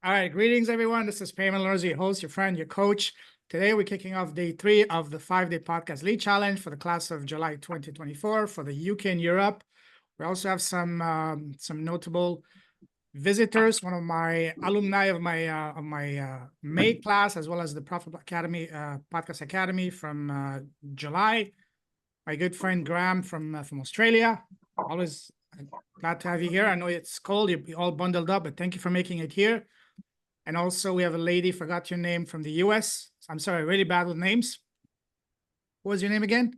All right, greetings everyone. This is Payman Lorz, your host, your friend, your coach. Today we're kicking off day 3 of the 5-day podcast lead challenge for the class of July 2024 for the UK and Europe. We also have some notable visitors, one of my alumni of my May class, as well as the Profit Academy Podcast Academy from July. My good friend Graham from Australia. Always glad to have you here. I know it's cold, you're all bundled up, but thank you for making it here. And also we have a lady, forgot your name, from the US. I'm sorry, really bad with names. What was your name again?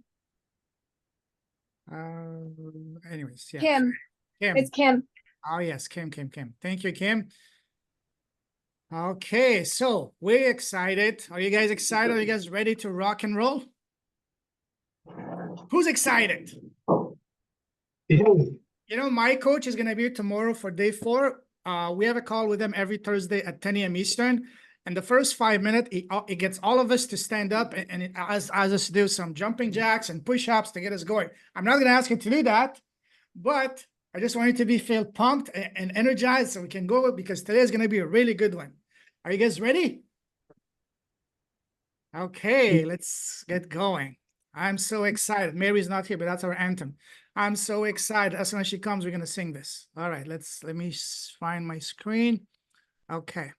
Anyways, yeah. Kim. Kim. It's Kim. Oh, yes, Kim. Thank you, Kim. Okay, so we're excited. Are you guys excited? Are you guys ready to rock and roll? Who's excited? You know, my coach is going to be here tomorrow for day 4. We have a call with him every Thursday at 10 a.m. Eastern. And the first 5 minutes, it gets all of us to stand up and it asks us to do some jumping jacks and push-ups to get us going. I'm not going to ask you to do that, but I just want you to feel pumped and energized so we can go, because today is going to be a really good one. Are you guys ready? Okay, let's get going. I'm so excited. Mary's not here, but that's our anthem. I'm so excited. As soon as she comes, we're going to sing this. All right, let me find my screen. Okay.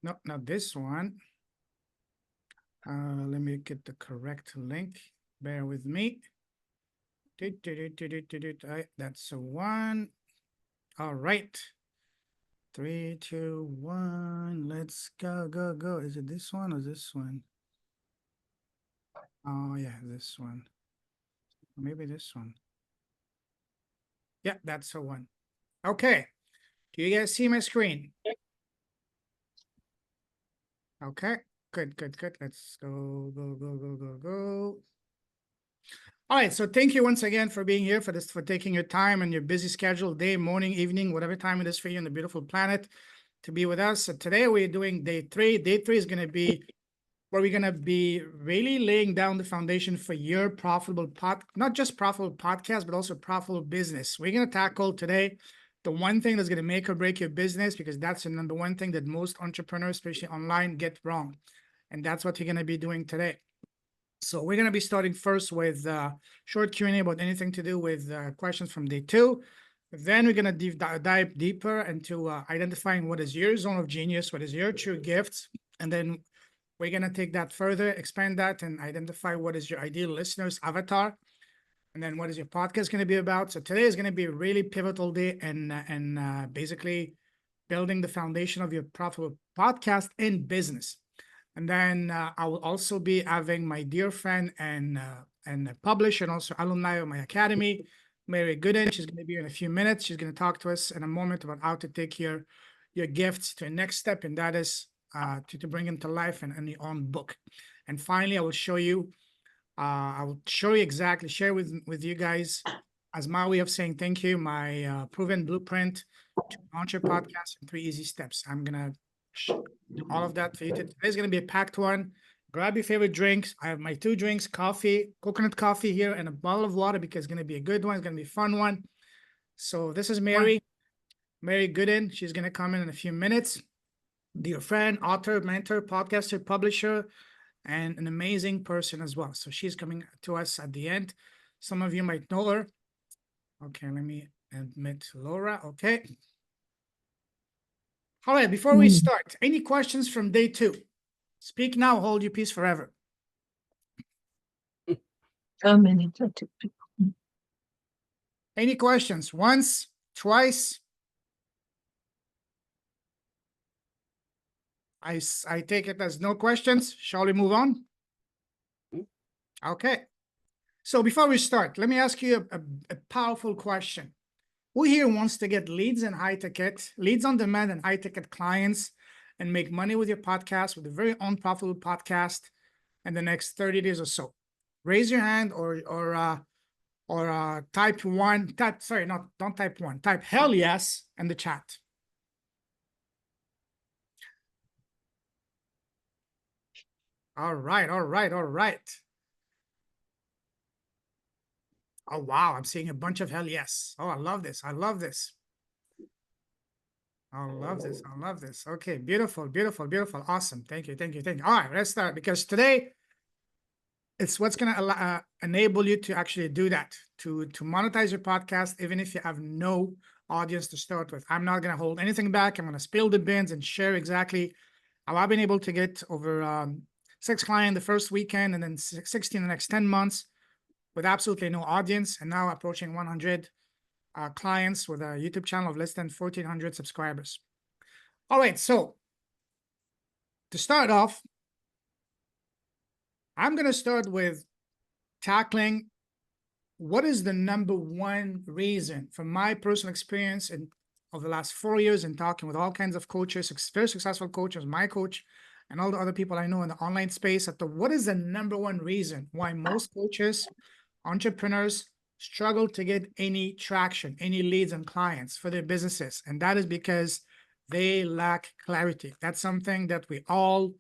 No, not this one. Let me get the correct link. Bear with me. That's the one. All right. 3, 2, 1. Let's go. Is it this one or this one? Oh, yeah, this one. Maybe this one. Yeah, that's the one. Okay. Do you guys see my screen? Okay. Good. Let's go. All right, so thank you once again for being here, for taking your time and your busy schedule, day, morning, evening, whatever time it is for you on the beautiful planet to be with us. So today we're doing day 3. Day 3 is going to be where we're going to be really laying down the foundation for your profitable not just profitable podcast, but also profitable business. We're going to tackle today the one thing that's going to make or break your business, because that's the number one thing that most entrepreneurs, especially online, get wrong. And that's what we're going to be doing today. So we're going to be starting first with short Q&A about anything to do with questions from day 2. Then we're going to dive deeper into identifying what is your zone of genius, what is your true gifts. And then we're going to take that further, expand that, and identify what is your ideal listener's avatar. And then what is your podcast going to be about? So today is going to be a really pivotal day and basically building the foundation of your profitable podcast and business. And then I will also be having my dear friend and publisher and also alumni of my academy, Mary Gooden. She's going to be here in a few minutes. She's going to talk to us in a moment about how to take your gifts to the next step, and that is to bring them to life in your own book. And finally, I will show you exactly, share with you guys, as my way of saying thank you, my proven blueprint to launch your podcast in 3 easy steps. I'm going to do all of that for you. Today's going to be a packed one. Grab your favorite drinks. I have my 2 drinks, coconut coffee here, and a bottle of water, because it's going to be a good one. It's going to be a fun one. So this is Mary Gooden. She's going to come in a few minutes. Dear friend, author, mentor, podcaster, publisher, and an amazing person as well. So she's coming to us at the end. Some of you might know her. Okay, let me admit Laura. Okay. All right, before we start, any questions from day 2? Speak now, hold your peace forever. Any questions? Once, twice? I take it as no questions. Shall we move on? Okay. So before we start, let me ask you a powerful question. Who here wants to get leads on demand and high ticket clients, and make money with your podcast, with a very own profitable podcast in the next 30 days or so? Raise your hand or type 1. Don't type 1. Type hell yes in the chat. All right. Oh, wow. I'm seeing a bunch of hell yes. Oh, I love this. I love this. I love this. Okay, beautiful, beautiful, beautiful. Awesome. Thank you, thank you, thank you. All right, let's start because today it's what's going to enable you to actually do that, to monetize your podcast, even if you have no audience to start with. I'm not going to hold anything back. I'm going to spill the beans and share exactly how I've been able to get over 6 clients the first weekend and then 16 the next 10 months with absolutely no audience, and now approaching 100 clients with a YouTube channel of less than 1,400 subscribers. All right, so to start off, I'm going to start with tackling what is the number one reason from my personal experience in of the last 4 years in talking with all kinds of coaches, very successful coaches, my coach, and all the other people I know in the online space. What is the number one reason why most coaches, entrepreneurs struggle to get any traction, any leads and clients for their businesses? And that is because they lack clarity. That's something that we all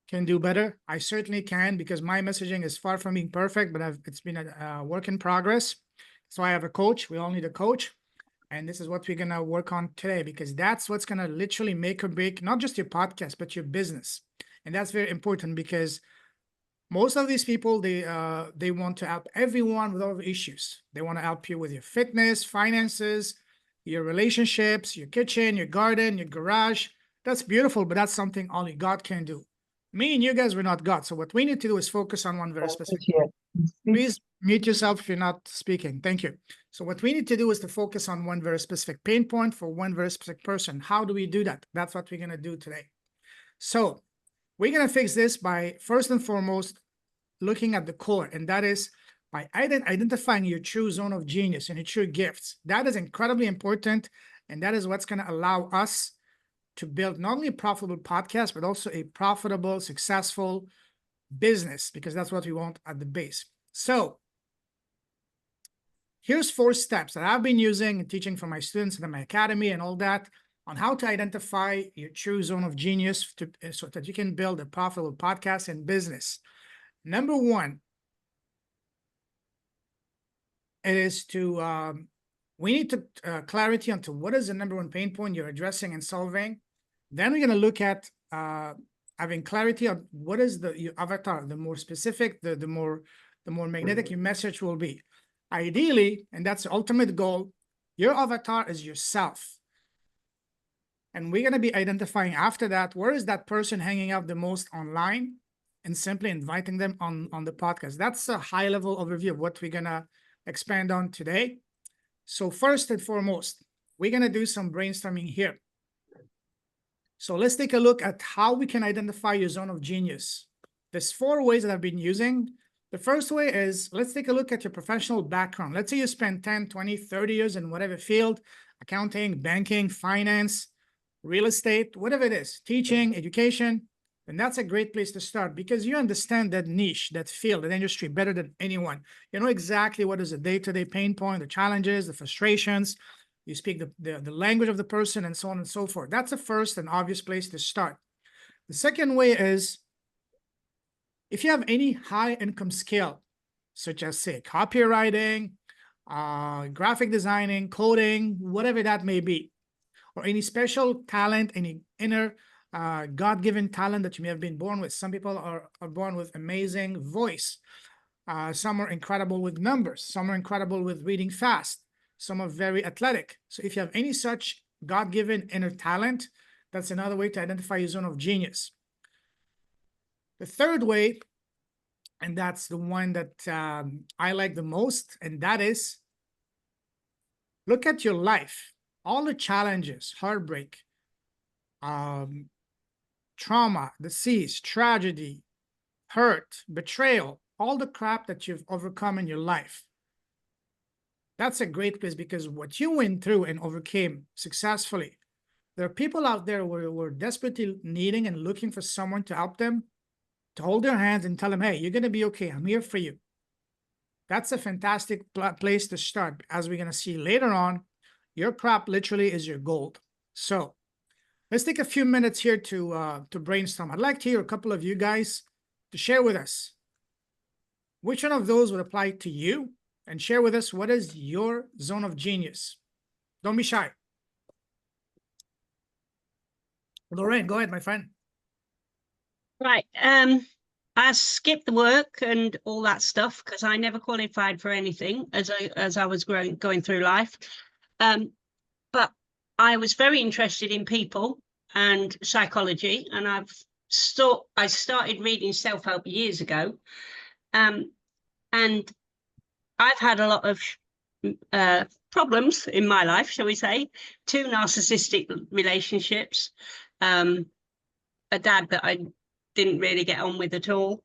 can do better. I certainly can, because my messaging is far from being perfect, but it's been a work in progress. So I have a coach. We all need a coach. And this is what we're going to work on today, because that's what's going to literally make or break not just your podcast, but your business. And that's very important, because most of these people, they want to help everyone with all the issues. They want to help you with your fitness, finances, your relationships, your kitchen, your garden, your garage. That's beautiful, but that's something only God can do. Me and you guys, we're not God. So what we need to do is focus on one very specific. Please mute yourself if you're not speaking. Thank you. So what we need to do is to focus on one very specific pain point for one very specific person. How do we do that? That's what we're going to do today. So we're going to fix this by, first and foremost, looking at the core, and that is by identifying your true zone of genius and your true gifts. That is incredibly important, and that is what's going to allow us to build not only a profitable podcast, but also a profitable, successful business, because that's what we want at the base. So here's 4 steps that I've been using and teaching for my students in my academy and all that on how to identify your true zone of genius so that you can build a profitable podcast and business. Number 1, it is to, we need to clarity onto what is the number 1 pain point you're addressing and solving. Then we're going to look at having clarity on what is your avatar. The more specific, the more magnetic your message will be. Ideally, and that's the ultimate goal, your avatar is yourself. And we're going to be identifying after that, where is that person hanging out the most online, and simply inviting them on the podcast. That's a high-level overview of what we're going to expand on today. So first and foremost, we're going to do some brainstorming here. So let's take a look at how we can identify your zone of genius. There's 4 ways that I've been using. The first way is, let's take a look at your professional background. Let's say you spend 10, 20, 30 years in whatever field, accounting, banking, finance, real estate, whatever it is, teaching, education, and that's a great place to start, because you understand that niche, that field, that industry better than anyone. You know exactly what is the day-to-day pain point, the challenges, the frustrations. You speak the language of the person, and so on and so forth. That's the first and obvious place to start. The second way is, if you have any high income skill, such as, say, copywriting, graphic designing, coding, whatever that may be, or any special talent, any inner God-given talent that you may have been born with. Some people are born with amazing voice. Some are incredible with numbers. Some are incredible with reading fast. Some are very athletic. So if you have any such God-given inner talent, that's another way to identify your zone of genius. The third way, and that's the one that I like the most, and that is, look at your life. All the challenges, heartbreak, trauma, disease, tragedy, hurt, betrayal, all the crap that you've overcome in your life. That's a great place, because what you went through and overcame successfully, there are people out there who are desperately needing and looking for someone to help them, to hold their hands and tell them, hey, you're going to be okay. I'm here for you. That's a fantastic place to start. As we're going to see later on, your crap literally is your gold. So let's take a few minutes here to brainstorm. I'd like to hear a couple of you guys to share with us which one of those would apply to you, and share with us what is your zone of genius. Don't be shy. Lorraine, go ahead, my friend. Right. I skipped the work and all that stuff because I never qualified for anything as I was going through life. But I was very interested in people and psychology, and I started reading self-help years ago. And I've had a lot of problems in my life, shall we say? 2 narcissistic relationships, a dad that I didn't really get on with at all.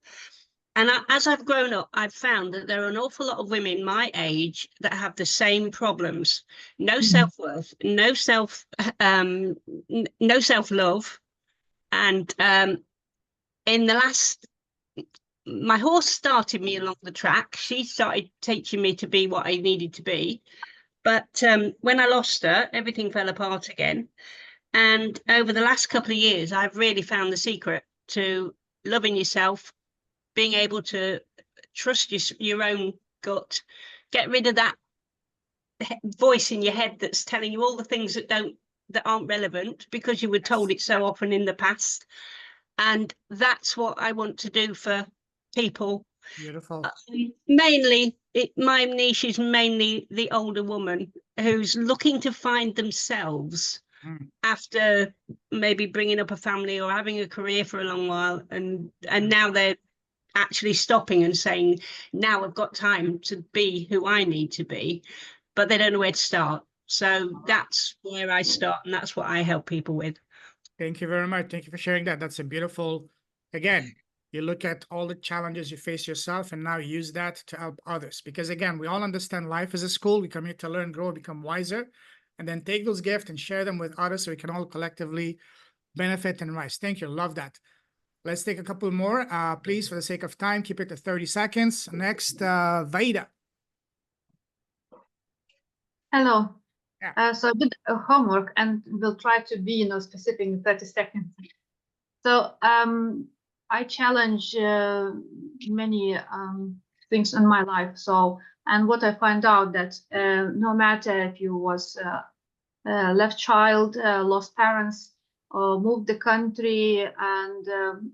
And as I've grown up, I've found that there are an awful lot of women my age that have the same problems: no self-worth, no self-love. And in the last, my horse started me along the track. She started teaching me to be what I needed to be. But when I lost her, everything fell apart again. And over the last couple of years, I've really found the secret to loving yourself, being able to trust your own gut, get rid of that voice in your head that's telling you all the things that aren't relevant because you were told it so often in the past. And that's what I want to do for people. Beautiful. Mainly, my niche is mainly the older woman who's looking to find themselves after maybe bringing up a family or having a career for a long while, and now they're actually stopping and saying, now I've got time to be who I need to be, but they don't know where to start. So that's where I start, and that's what I help people with. Thank you very much. Thank you for sharing that. That's a beautiful, again, you look at all the challenges you face yourself and now use that to help others. Because again, we all understand life is a school. We come here to learn, grow, become wiser, and then take those gifts and share them with others so we can all collectively benefit and rise. Thank you. Love that. Let's take a couple more. Please, for the sake of time, keep it to 30 seconds. Next, Vaida. Hello. Yeah. So I did a homework and we'll try to be, specific in 30 seconds. So I challenge many things in my life. So, and what I find out that no matter if you was left child, lost parents, or moved the country and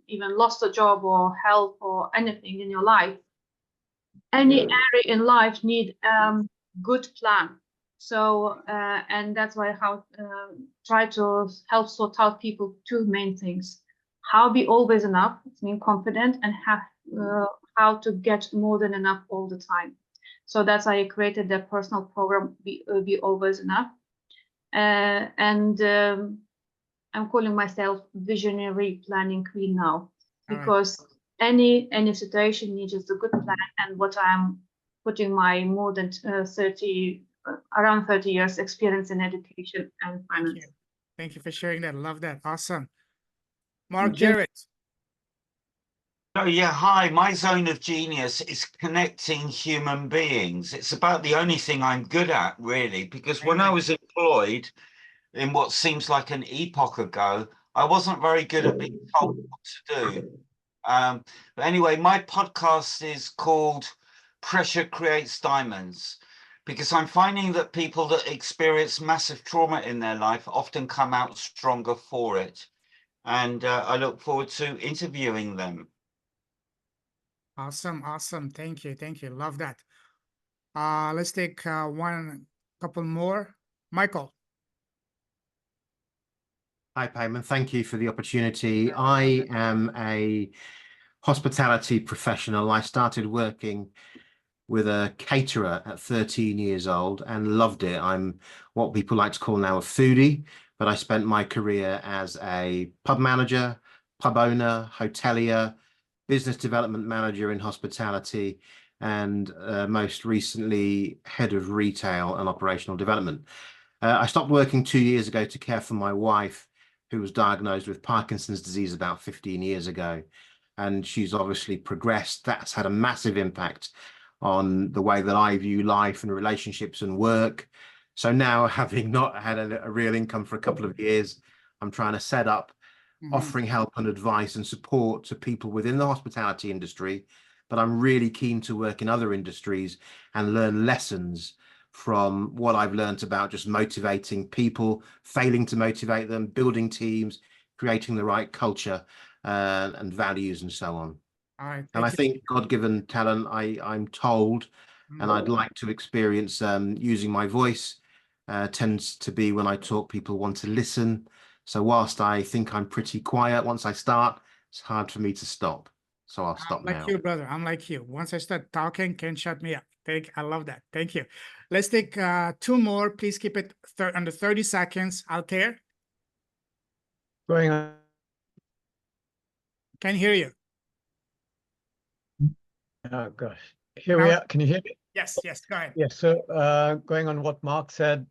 even lost a job or health or anything in your life, any area in life need good plan. So and that's why how try to help sort out people 2 main things: how be always enough, it's mean confident, and how to get more than enough all the time. So that's why I created the personal program, be always enough. And I'm calling myself visionary planning queen now, because any situation needs just a good plan. And what I'm putting my more than 30 around 30 years experience in education and finance. Thank you for sharing that. Love that. Awesome. Mark Jarrett. Oh yeah, hi. My zone of genius is connecting human beings. It's about the only thing I'm good at, really, because when I was employed in what seems like an epoch ago, I wasn't very good at being told what to do. But anyway, my podcast is called Pressure Creates Diamonds, because I'm finding that people that experience massive trauma in their life often come out stronger for it. And I look forward to interviewing them. Awesome. Awesome. Thank you. Thank you. Love that. Let's take couple more. Michael. Hi, Payman. Thank you for the opportunity. I am a hospitality professional. I started working with a caterer at 13 years old and loved it. I'm what people like to call now a foodie, but I spent my career as a pub manager, pub owner, hotelier, business development manager in hospitality, and most recently, head of retail and operational development. I stopped working 2 years ago to care for my wife, who was diagnosed with Parkinson's disease about 15 years ago. And she's obviously progressed. That's had a massive impact on the way that I view life and relationships and work. So now, having not had a real income for a couple of years, I'm trying to set up offering help and advice and support to people within the hospitality industry. But I'm really keen to work in other industries and learn lessons from what I've learned about just motivating people, failing to motivate them, building teams, creating the right culture and values and so on. All right. And I thank you. think God-given talent, I'm told, and I'd like to experience using my voice tends to be when I talk, people want to listen. So whilst I think I'm pretty quiet, once I start, it's hard for me to stop. So I'll stop I'm like now. you, brother. I'm like you. Once I start talking, can't shut me up. I love that. Thank you. Let's take two more. Please keep it under 30 seconds. Altair, Going on. can hear you. Oh gosh. Here we are. Can you hear me? Yes, yes, go ahead. Yes. So going on what Mark said,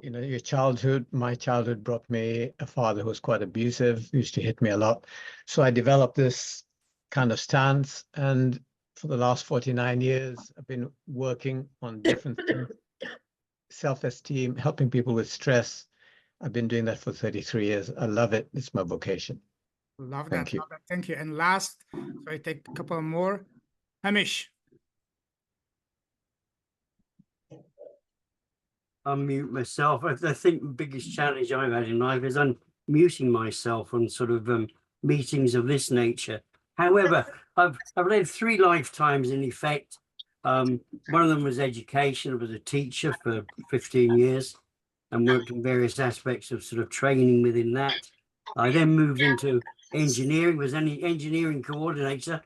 you know, your childhood, my childhood brought me a father who was quite abusive, used to hit me a lot. So I developed this kind of stance. And for the last 49 years, I've been working on different things, self-esteem, helping people with stress. I've been doing that for 33 years. I love it. It's my vocation. Love Thank that. you. Love that. Thank you. And last, so I take a couple more. Hamish, Unmute myself. I think the biggest challenge I've had in life is unmuting myself on sort of meetings of this nature. However, I've led 3 lifetimes in effect. One of them was education. I was a teacher for 15 years and worked in various aspects of sort of training within that. I then moved into engineering, was an engineering coordinator,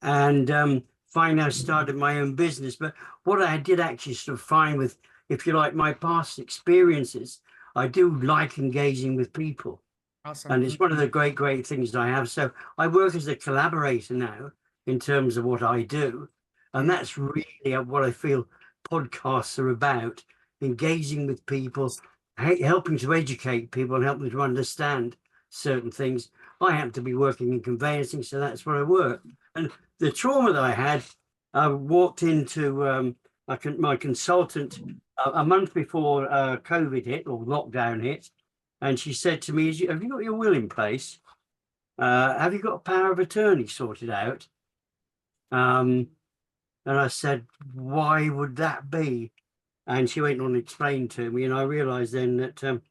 and finally I started my own business. But what I did actually sort of find with, if you like, my past experiences, I do like engaging with people. awesome. And it's one of the great things that I have. So I work as a collaborator now in terms of what I do. And that's really what I feel podcasts are about, engaging with people, helping to educate people and helping to understand certain things. I happen to be working in conveyancing, so that's where I work. And the trauma that I had, I walked into my consultant a month before COVID hit or lockdown hit, and she said to me, have you got your will in place? Have you got a power of attorney sorted out? And I said, why would that be? And she went on to explain to me, and I realized then that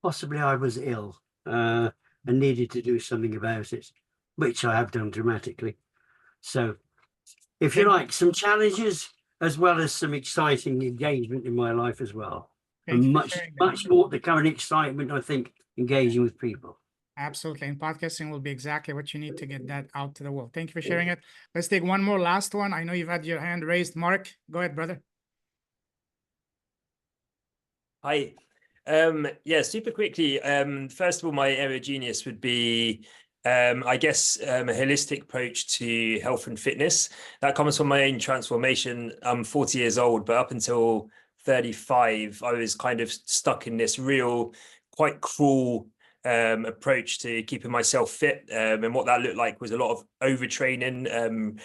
possibly I was ill and needed to do something about it, which I have done dramatically. So if you like, some challenges as well as some exciting engagement in my life as well. Thank you And for much sharing that. more the current excitement, I think, engaging with people. Absolutely. And podcasting will be exactly what you need to get that out to the world. Thank you for sharing it. Let's take one more last one. I know you've had your hand raised. Mark, go ahead, brother. Hi. Yeah, super quickly. First of all, my area of genius would be, I guess, a holistic approach to health and fitness. That comes from my own transformation. I'm 40 years old, but up until 35, I was kind of stuck in this real, quite cruel approach to keeping myself fit. And what that looked like was a lot of overtraining,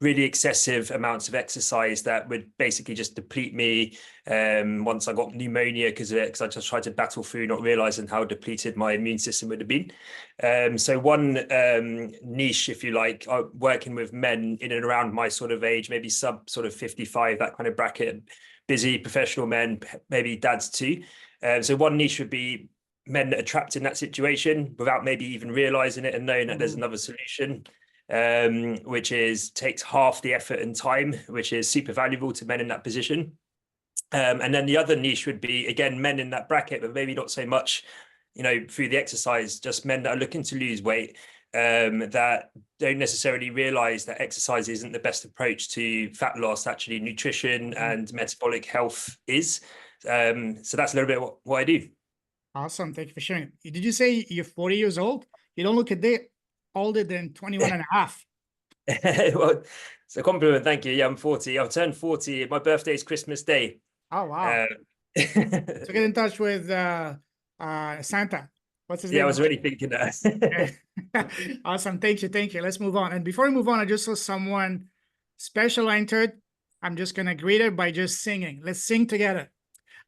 really excessive amounts of exercise that would basically just deplete me once I got pneumonia because of it, because I just tried to battle through, not realizing how depleted my immune system would have been. So one niche, if you like, working with men in and around my sort of age, maybe sub sort of 55, that kind of bracket, busy professional men, maybe dads too. So one niche would be men that are trapped in that situation without maybe even realizing it and knowing that there's another solution. Which takes half the effort and time, which is super valuable to men in that position. And then the other niche would be, again, men in that bracket, but maybe not so much, through the exercise, just men that are looking to lose weight, that don't necessarily realize that exercise isn't the best approach to fat loss. Actually, nutrition and metabolic health is. So that's a little bit what I do. Awesome. Thank you for sharing. Did you say you're 40 years old? You don't look a day older than 21 and a half. Well, it's a compliment. Thank you. Yeah, I'm 40. I've turned 40. My birthday is Christmas Day. Oh, wow. So get in touch with Santa. What's his name? Yeah, I was already thinking that. Awesome. Thank you. Thank you. Let's move on. And before we move on, I just saw someone special entered. I'm just going to greet her by just singing. Let's sing together.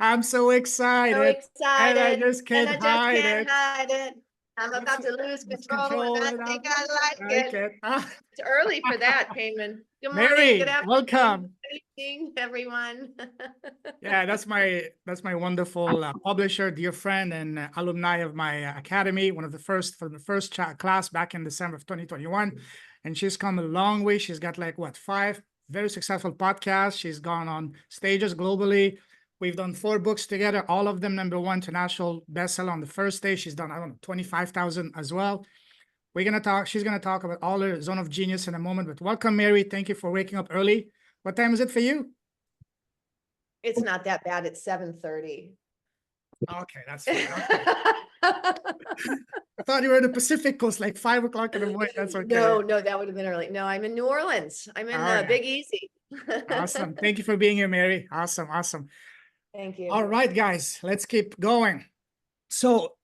I'm so excited. So excited. And I just can't hide it. I'm about to lose Let's control and I control it think up. I like it. Ah, It's early for that, Payman. Good morning, Mary, good afternoon, welcome. good evening, everyone. Yeah, that's my wonderful publisher, dear friend, and alumni of my academy. One of the first from the first class back in December of 2021, and she's come a long way. She's got like what 5 very successful podcasts. She's gone on stages globally. We've done 4 books together, all of them #1 international bestseller on the first day. She's done, I don't know, 25,000 as well. She's gonna talk about all her zone of genius in a moment. But welcome, Mary. Thank you for waking up early. What time is it for you? It's not that bad. It's 7:30. Okay, that's fine. Okay. I thought you were in the Pacific Coast, like 5 o'clock in the morning. That's okay. No, that would have been early. No, I'm in New Orleans. I'm in All the right. Big Easy. Awesome. Thank you for being here, Mary. Awesome. Awesome. Thank you. All right, guys, let's keep going. So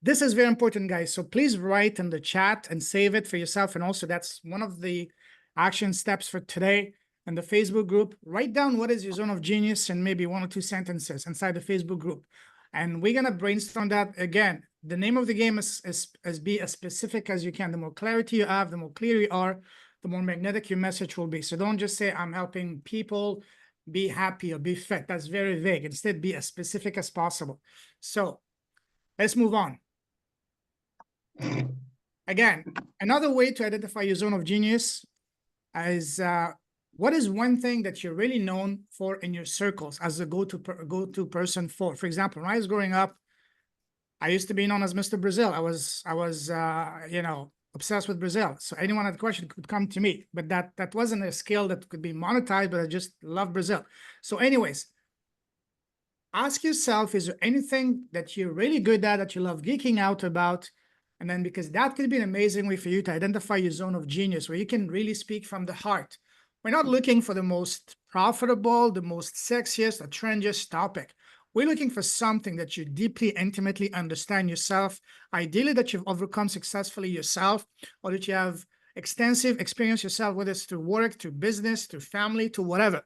this is very important, guys. So please write in the chat and save it for yourself. And also that's one of the action steps for today in the Facebook group. Write down what is your zone of genius and maybe 1 or 2 sentences inside the Facebook group. And we're going to brainstorm that again. The name of the game is be as specific as you can. The more clarity you have, the more clear you are, the more magnetic your message will be. So don't just say, I'm helping people be happy or be fit. That's very vague. Instead, be as specific as possible. So let's move on. Again, another way to identify your zone of genius is what is one thing that you're really known for in your circles as a go-to person for? For example, when I was growing up, I used to be known as Mr. Brazil. I was you know, obsessed with Brazil. So anyone had a question could come to me, but that wasn't a skill that could be monetized, but I just love Brazil. So anyways, ask yourself, is there anything that you're really good at that you love geeking out about? And then because that could be an amazing way for you to identify your zone of genius where you can really speak from the heart. We're not looking for the most profitable, the most sexiest, or trendiest topic. We're looking for something that you deeply, intimately understand yourself, ideally that you've overcome successfully yourself, or that you have extensive experience yourself, whether it's through work, through business, through family, to whatever.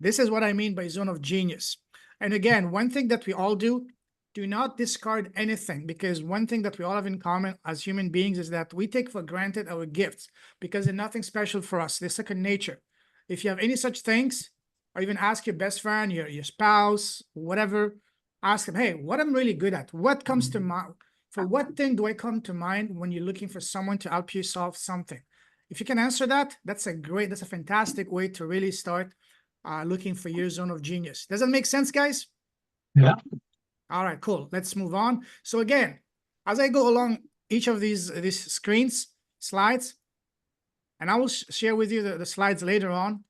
This is what I mean by zone of genius. And again, one thing that we all do not discard anything, because one thing that we all have in common as human beings is that we take for granted our gifts because they're nothing special for us. They're second nature. If you have any such things, or even ask your best friend, your spouse, whatever, ask them, hey, what I'm really good at? What comes to mind? For what thing do I come to mind when you're looking for someone to help you solve something? If you can answer that, that's a fantastic way to really start looking for your zone of genius. Does that make sense, guys? Yeah. All right, cool. Let's move on. So again, as I go along each of these slides, and I will share with you the slides later on.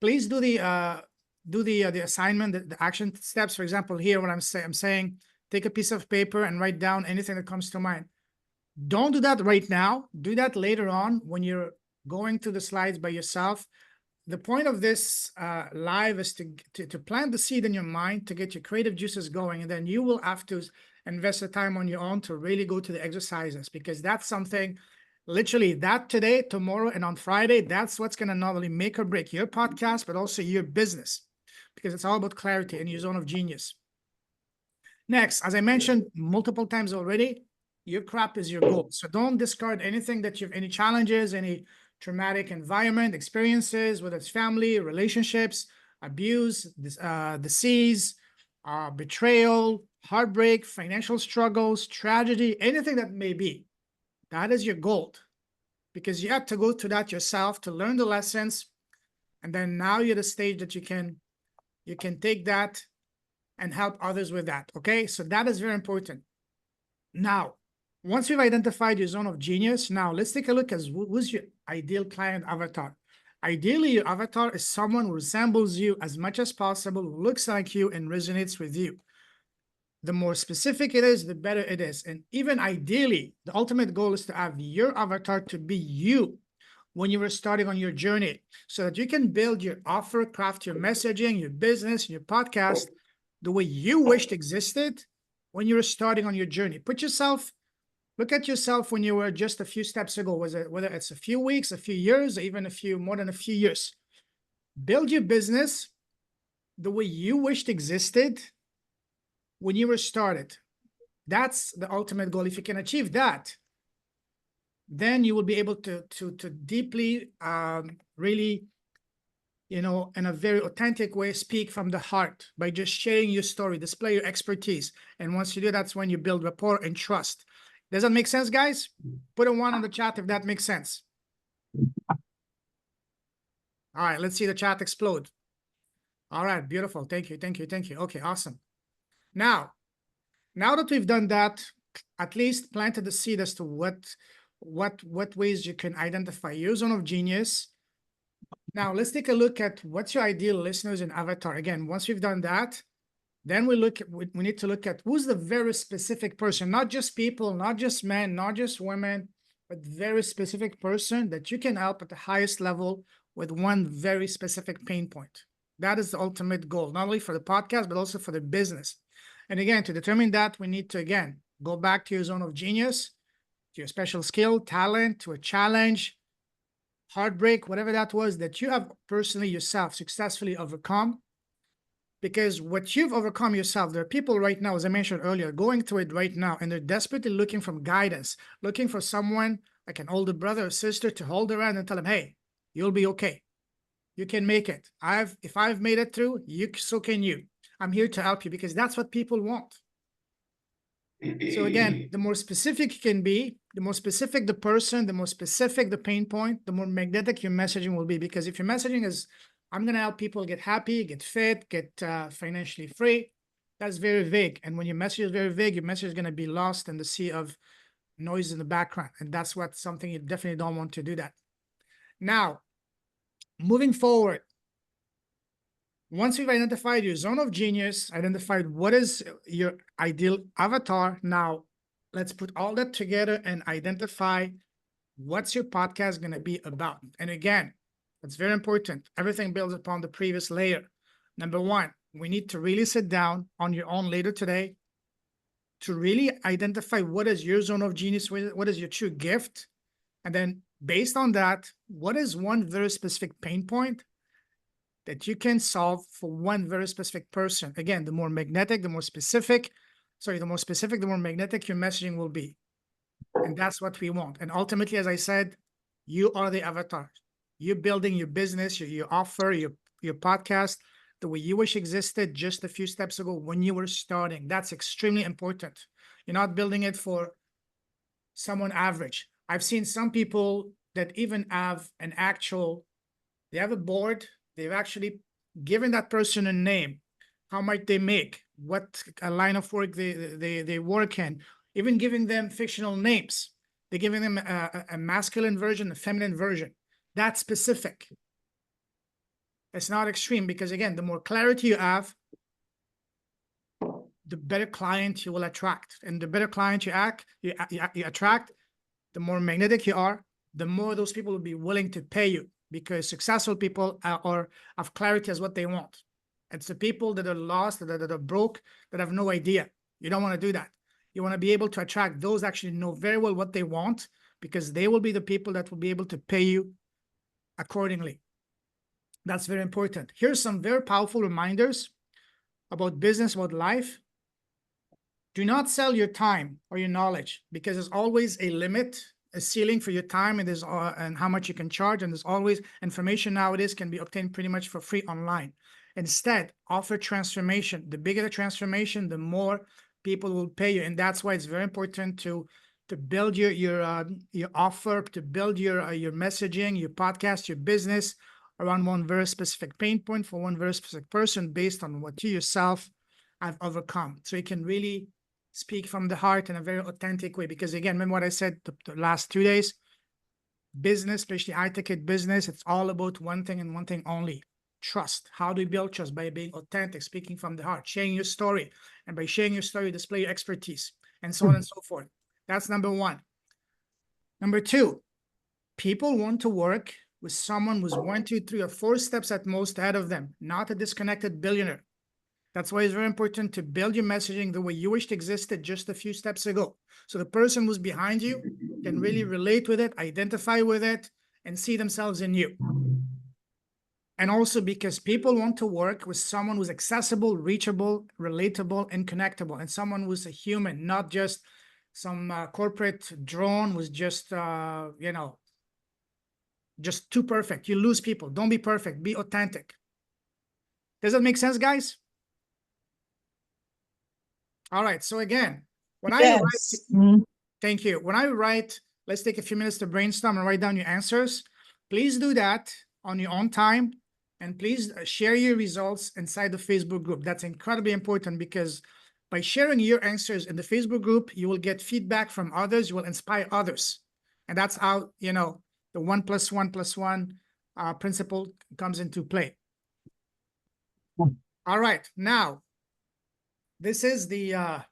Please do the assignment, the action steps. For example, here what I'm saying, take a piece of paper and write down anything that comes to mind. Don't do that right now. Do that later on when you're going through the slides by yourself. The point of this live is to plant the seed in your mind to get your creative juices going, and then you will have to invest the time on your own to really go to the exercises, because that's something, literally, that today, tomorrow, and on Friday, that's what's going to not only make or break your podcast, but also your business, because it's all about clarity and your zone of genius. Next, as I mentioned multiple times already, your craft is your goal. So don't discard anything that you have, any challenges, any traumatic environment, experiences, whether it's family, relationships, abuse, disease, betrayal, heartbreak, financial struggles, tragedy, anything that may be. That is your gold, because you have to go through that yourself to learn the lessons. And then now you're at a stage that you can take that and help others with that. Okay, so that is very important. Now, once we've identified your zone of genius, now let's take a look at who's your ideal client avatar. Ideally, your avatar is someone who resembles you as much as possible, who looks like you and resonates with you. The more specific it is, the better it is. And even ideally, the ultimate goal is to have your avatar to be you when you were starting on your journey, so that you can build your offer, craft your messaging, your business, your podcast the way you wished existed when you were starting on your journey. Look at yourself when you were just a few steps ago, whether it's a few weeks, a few years, or even more than a few years. Build your business the way you wished existed when you were started. That's the ultimate goal. If you can achieve that, then you will be able to deeply, really, you know, in a very authentic way, speak from the heart by just sharing your story, display your expertise. And once you do, that's when you build rapport and trust. Does that make sense, guys? Put a 1 on the chat if that makes sense. All right, let's see the chat explode. All right, beautiful. Thank you, thank you, thank you. Okay, awesome. Now that we've done that, at least planted the seed as to what ways you can identify your zone of genius. Now let's take a look at what's your ideal listeners and avatar. Again, once we've done that, then we need to look at who's the very specific person, not just people, not just men, not just women, but very specific person that you can help at the highest level with one very specific pain point. That is the ultimate goal, not only for the podcast, but also for the business. And again, to determine that, we need to, again, go back to your zone of genius, to your special skill, talent, to a challenge, heartbreak, whatever that was that you have personally yourself successfully overcome. Because what you've overcome yourself, there are people right now, as I mentioned earlier, going through it right now, and they're desperately looking for guidance, looking for someone like an older brother or sister to hold their hand and tell them, hey, you'll be okay. You can make it. If I've made it through, so can you. I'm here to help you, because that's what people want. So again, the more specific you can be, the more specific the person, the more specific the pain point, the more magnetic your messaging will be. Because if your messaging is, I'm going to help people get happy, get fit, get financially free, that's very vague. And when your message is very vague, your message is going to be lost in the sea of noise in the background. And that's something you definitely don't want to do that. Now, moving forward, once we've identified your zone of genius, identified what is your ideal avatar, now let's put all that together and identify what's your podcast going to be about. And again, it's very important. Everything builds upon the previous layer. Number one, we need to really sit down on your own later today to really identify what is your zone of genius, what is your true gift. And then based on that, what is one very specific pain point that you can solve for one very specific person? Again, the more magnetic, the more specific, the more magnetic your messaging will be. And that's what we want. And ultimately, as I said, you are the avatar. You're building your business, your offer, your podcast, the way you wish existed just a few steps ago when you were starting. That's extremely important. You're not building it for someone average. I've seen some people that even have they have a board, they've actually given that person a name, how much they make, what a line of work they work in, even giving them fictional names. They're giving them a masculine version, a feminine version. That's specific. It's not extreme, because again, the more clarity you have, the better client you will attract. And the better client you attract, the more magnetic you are, the more those people will be willing to pay you, because successful people have clarity as what they want. It's the people that are lost, that are broke, that have no idea. You don't want to do that. You want to be able to attract those that actually know very well what they want, because they will be the people that will be able to pay you accordingly. That's very important. Here's some very powerful reminders about business, about life. Do not sell your time or your knowledge, because there's always a limit, a ceiling for your time, and and how much you can charge. And there's always information nowadays can be obtained pretty much for free online. Instead, offer transformation. The bigger the transformation, the more people will pay you. And that's why it's very important to build your offer, to build your messaging, your podcast, your business around one very specific pain point for one very specific person, based on what you yourself have overcome. So you can really speak from the heart in a very authentic way. Because again, remember what I said the last 2 days, business, especially high-ticket business, it's all about one thing and one thing only: trust. How do you build trust? By being authentic, speaking from the heart, sharing your story. And by sharing your story, display your expertise, and so on and so forth. That's number one. Number two, people want to work with someone who's 1, 2, 3, or 4 steps at most ahead of them, not a disconnected billionaire. That's why it's very important to build your messaging the way you wished existed just a few steps ago. So the person who's behind you can really relate with it, identify with it, and see themselves in you. And also because people want to work with someone who's accessible, reachable, relatable, and connectable, and someone who's a human, not just some corporate drone who's just, you know, just too perfect. You lose people. Don't be perfect. Be authentic. Does that make sense, guys? All right. So again, when I write, thank you. When I write, let's take a few minutes to brainstorm and write down your answers. Please do that on your own time. And please share your results inside the Facebook group. That's incredibly important because by sharing your answers in the Facebook group, you will get feedback from others. You will inspire others. And that's how, you know, the 1 + 1 + 1 principle comes into play. All right. Now, this is the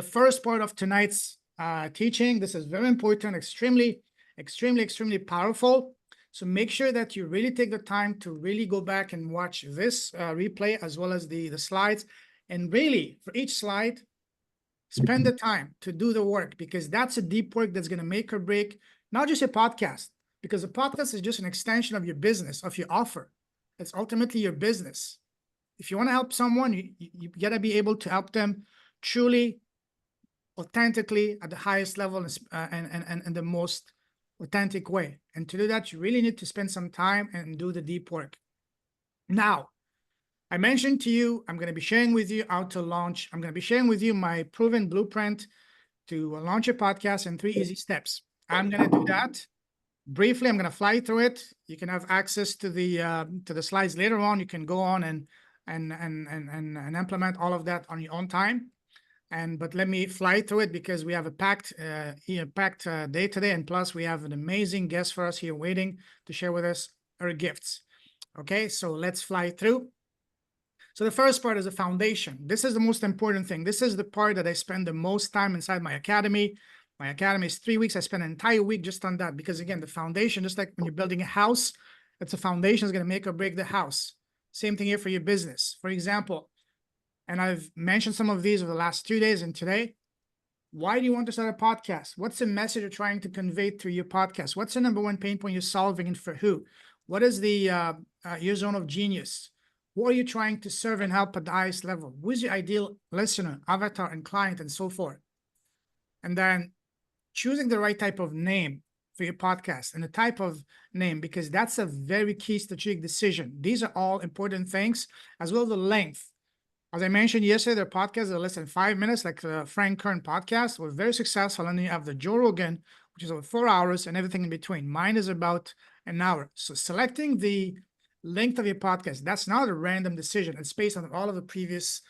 first part of tonight's teaching. This is very important, extremely powerful. So make sure that you really take the time to really go back and watch this replay as well as the slides. And really, for each slide, spend the time to do the work because that's a deep work that's going to make or break not just your podcast, because a podcast is just an extension of your business, of your offer. It's ultimately your business. If you want to help someone, you got to be able to help them truly, authentically, at the highest level and the most authentic way. And to do that, you really need to spend some time and do the deep work. Now, I mentioned to you, I'm going to be sharing with you how to launch. I'm going to be sharing with you my proven blueprint to launch a podcast in 3 easy steps. I'm going to do that briefly. I'm going to fly through it. You can have access to the slides later on. You can go on and implement all of that on your own time. But let me fly through it because we have a packed day today, and plus we have an amazing guest for us here waiting to share with us her gifts. Okay, so let's fly through. So the first part is the foundation. This is the most important thing. This is the part that I spend the most time inside my academy. My academy is 3 weeks. I spend an entire week just on that because, again, the foundation, just like when you're building a house, it's a foundation is going to make or break the house. Same thing here for your business. For example, and I've mentioned some of these over the last 2 days and today. Why do you want to start a podcast? What's the message you're trying to convey through your podcast? What's the number one pain point you're solving and for who? What is the your zone of genius? Who are you trying to serve and help at the highest level? Who is your ideal listener, avatar, and client, and so forth? And then choosing the right type of name for your podcast and the type of name, because that's a very key strategic decision. These are all important things, as well as the length. As I mentioned yesterday, their podcasts are less than 5 minutes, like the Frank Kern podcast. We're very successful. And then you have the Joe Rogan, which is over 4 hours and everything in between. Mine is about an hour. So selecting the length of your podcast, that's not a random decision. It's based on all of the previous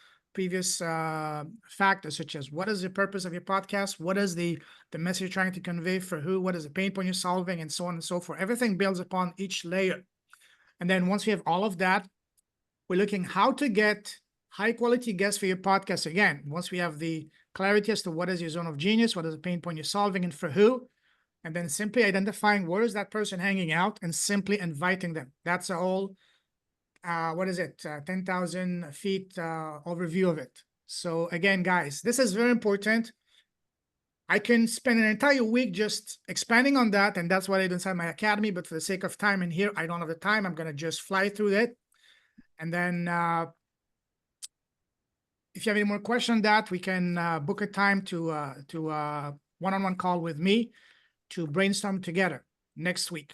factors, such as what is the purpose of your podcast? What is the message you're trying to convey for who? What is the pain point you're solving? And so on and so forth. Everything builds upon each layer. And then once we have all of that, we're looking how to get high quality guests for your podcast. Again, once we have the clarity as to what is your zone of genius, what is the pain point you're solving and for who, and then simply identifying where is that person hanging out and simply inviting them. That's a whole, 10,000 feet overview of it. So again, guys, this is very important. I can spend an entire week just expanding on that, and that's what I do inside my academy, but for the sake of time in here, I don't have the time. I'm going to just fly through it. And then if you have any more questions on that, we can book a time to one-on-one call with me to brainstorm together next week.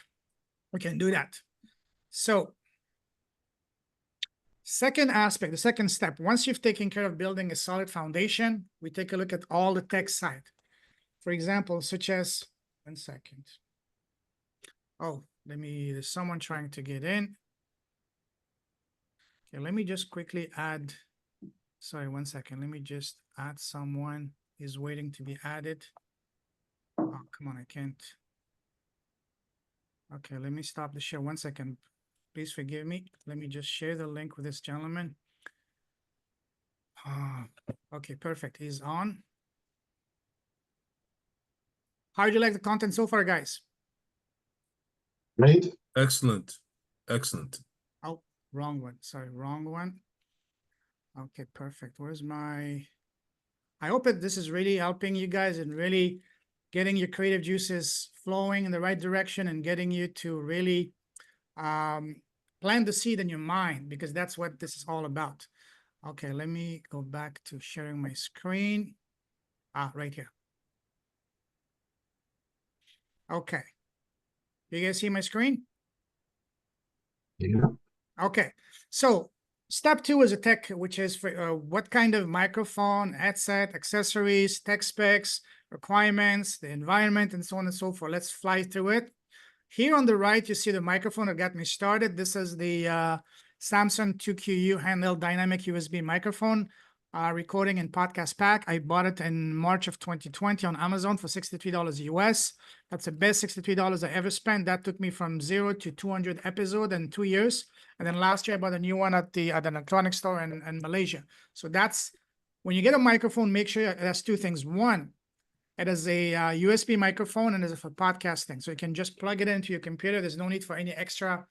We can do that. So second aspect, the second step, once you've taken care of building a solid foundation, we take a look at all the tech side. For example, such as, 1 second. Oh, there's someone trying to get in. Okay, let me just quickly add, sorry, 1 second. Let me just add someone is waiting to be added. Oh, come on, I can't. Okay, let me stop the share 1 second. Please forgive me. Let me just share the link with this gentleman. Okay, perfect. He's on. How do you like the content so far, guys? Great. Excellent. Excellent. Oh, wrong one. Sorry, wrong one. Okay, perfect. Where's my... I hope that this is really helping you guys and really getting your creative juices flowing in the right direction and getting you to really plant the seed in your mind, because that's what this is all about. Okay, let me go back to sharing my screen. Right here. Okay. You guys see my screen? Yeah. Okay, so step 2 is a tech, which is for what kind of microphone, headset, accessories, tech specs, requirements, the environment, and so on and so forth. Let's fly through it. Here on the right, you see the microphone that got me started. This is the Samsung 2QU handheld dynamic USB microphone, recording and podcast pack. I bought it in March of 2020 on Amazon for $63 US. That's the best $63 I ever spent. That took me from 0 to 200 episodes in 2 years. And then last year I bought a new one at the electronics store in Malaysia. So that's, when you get a microphone, make sure it has 2 things. One, it is a USB microphone, and it's for podcasting. So you can just plug it into your computer. There's no need for any extra,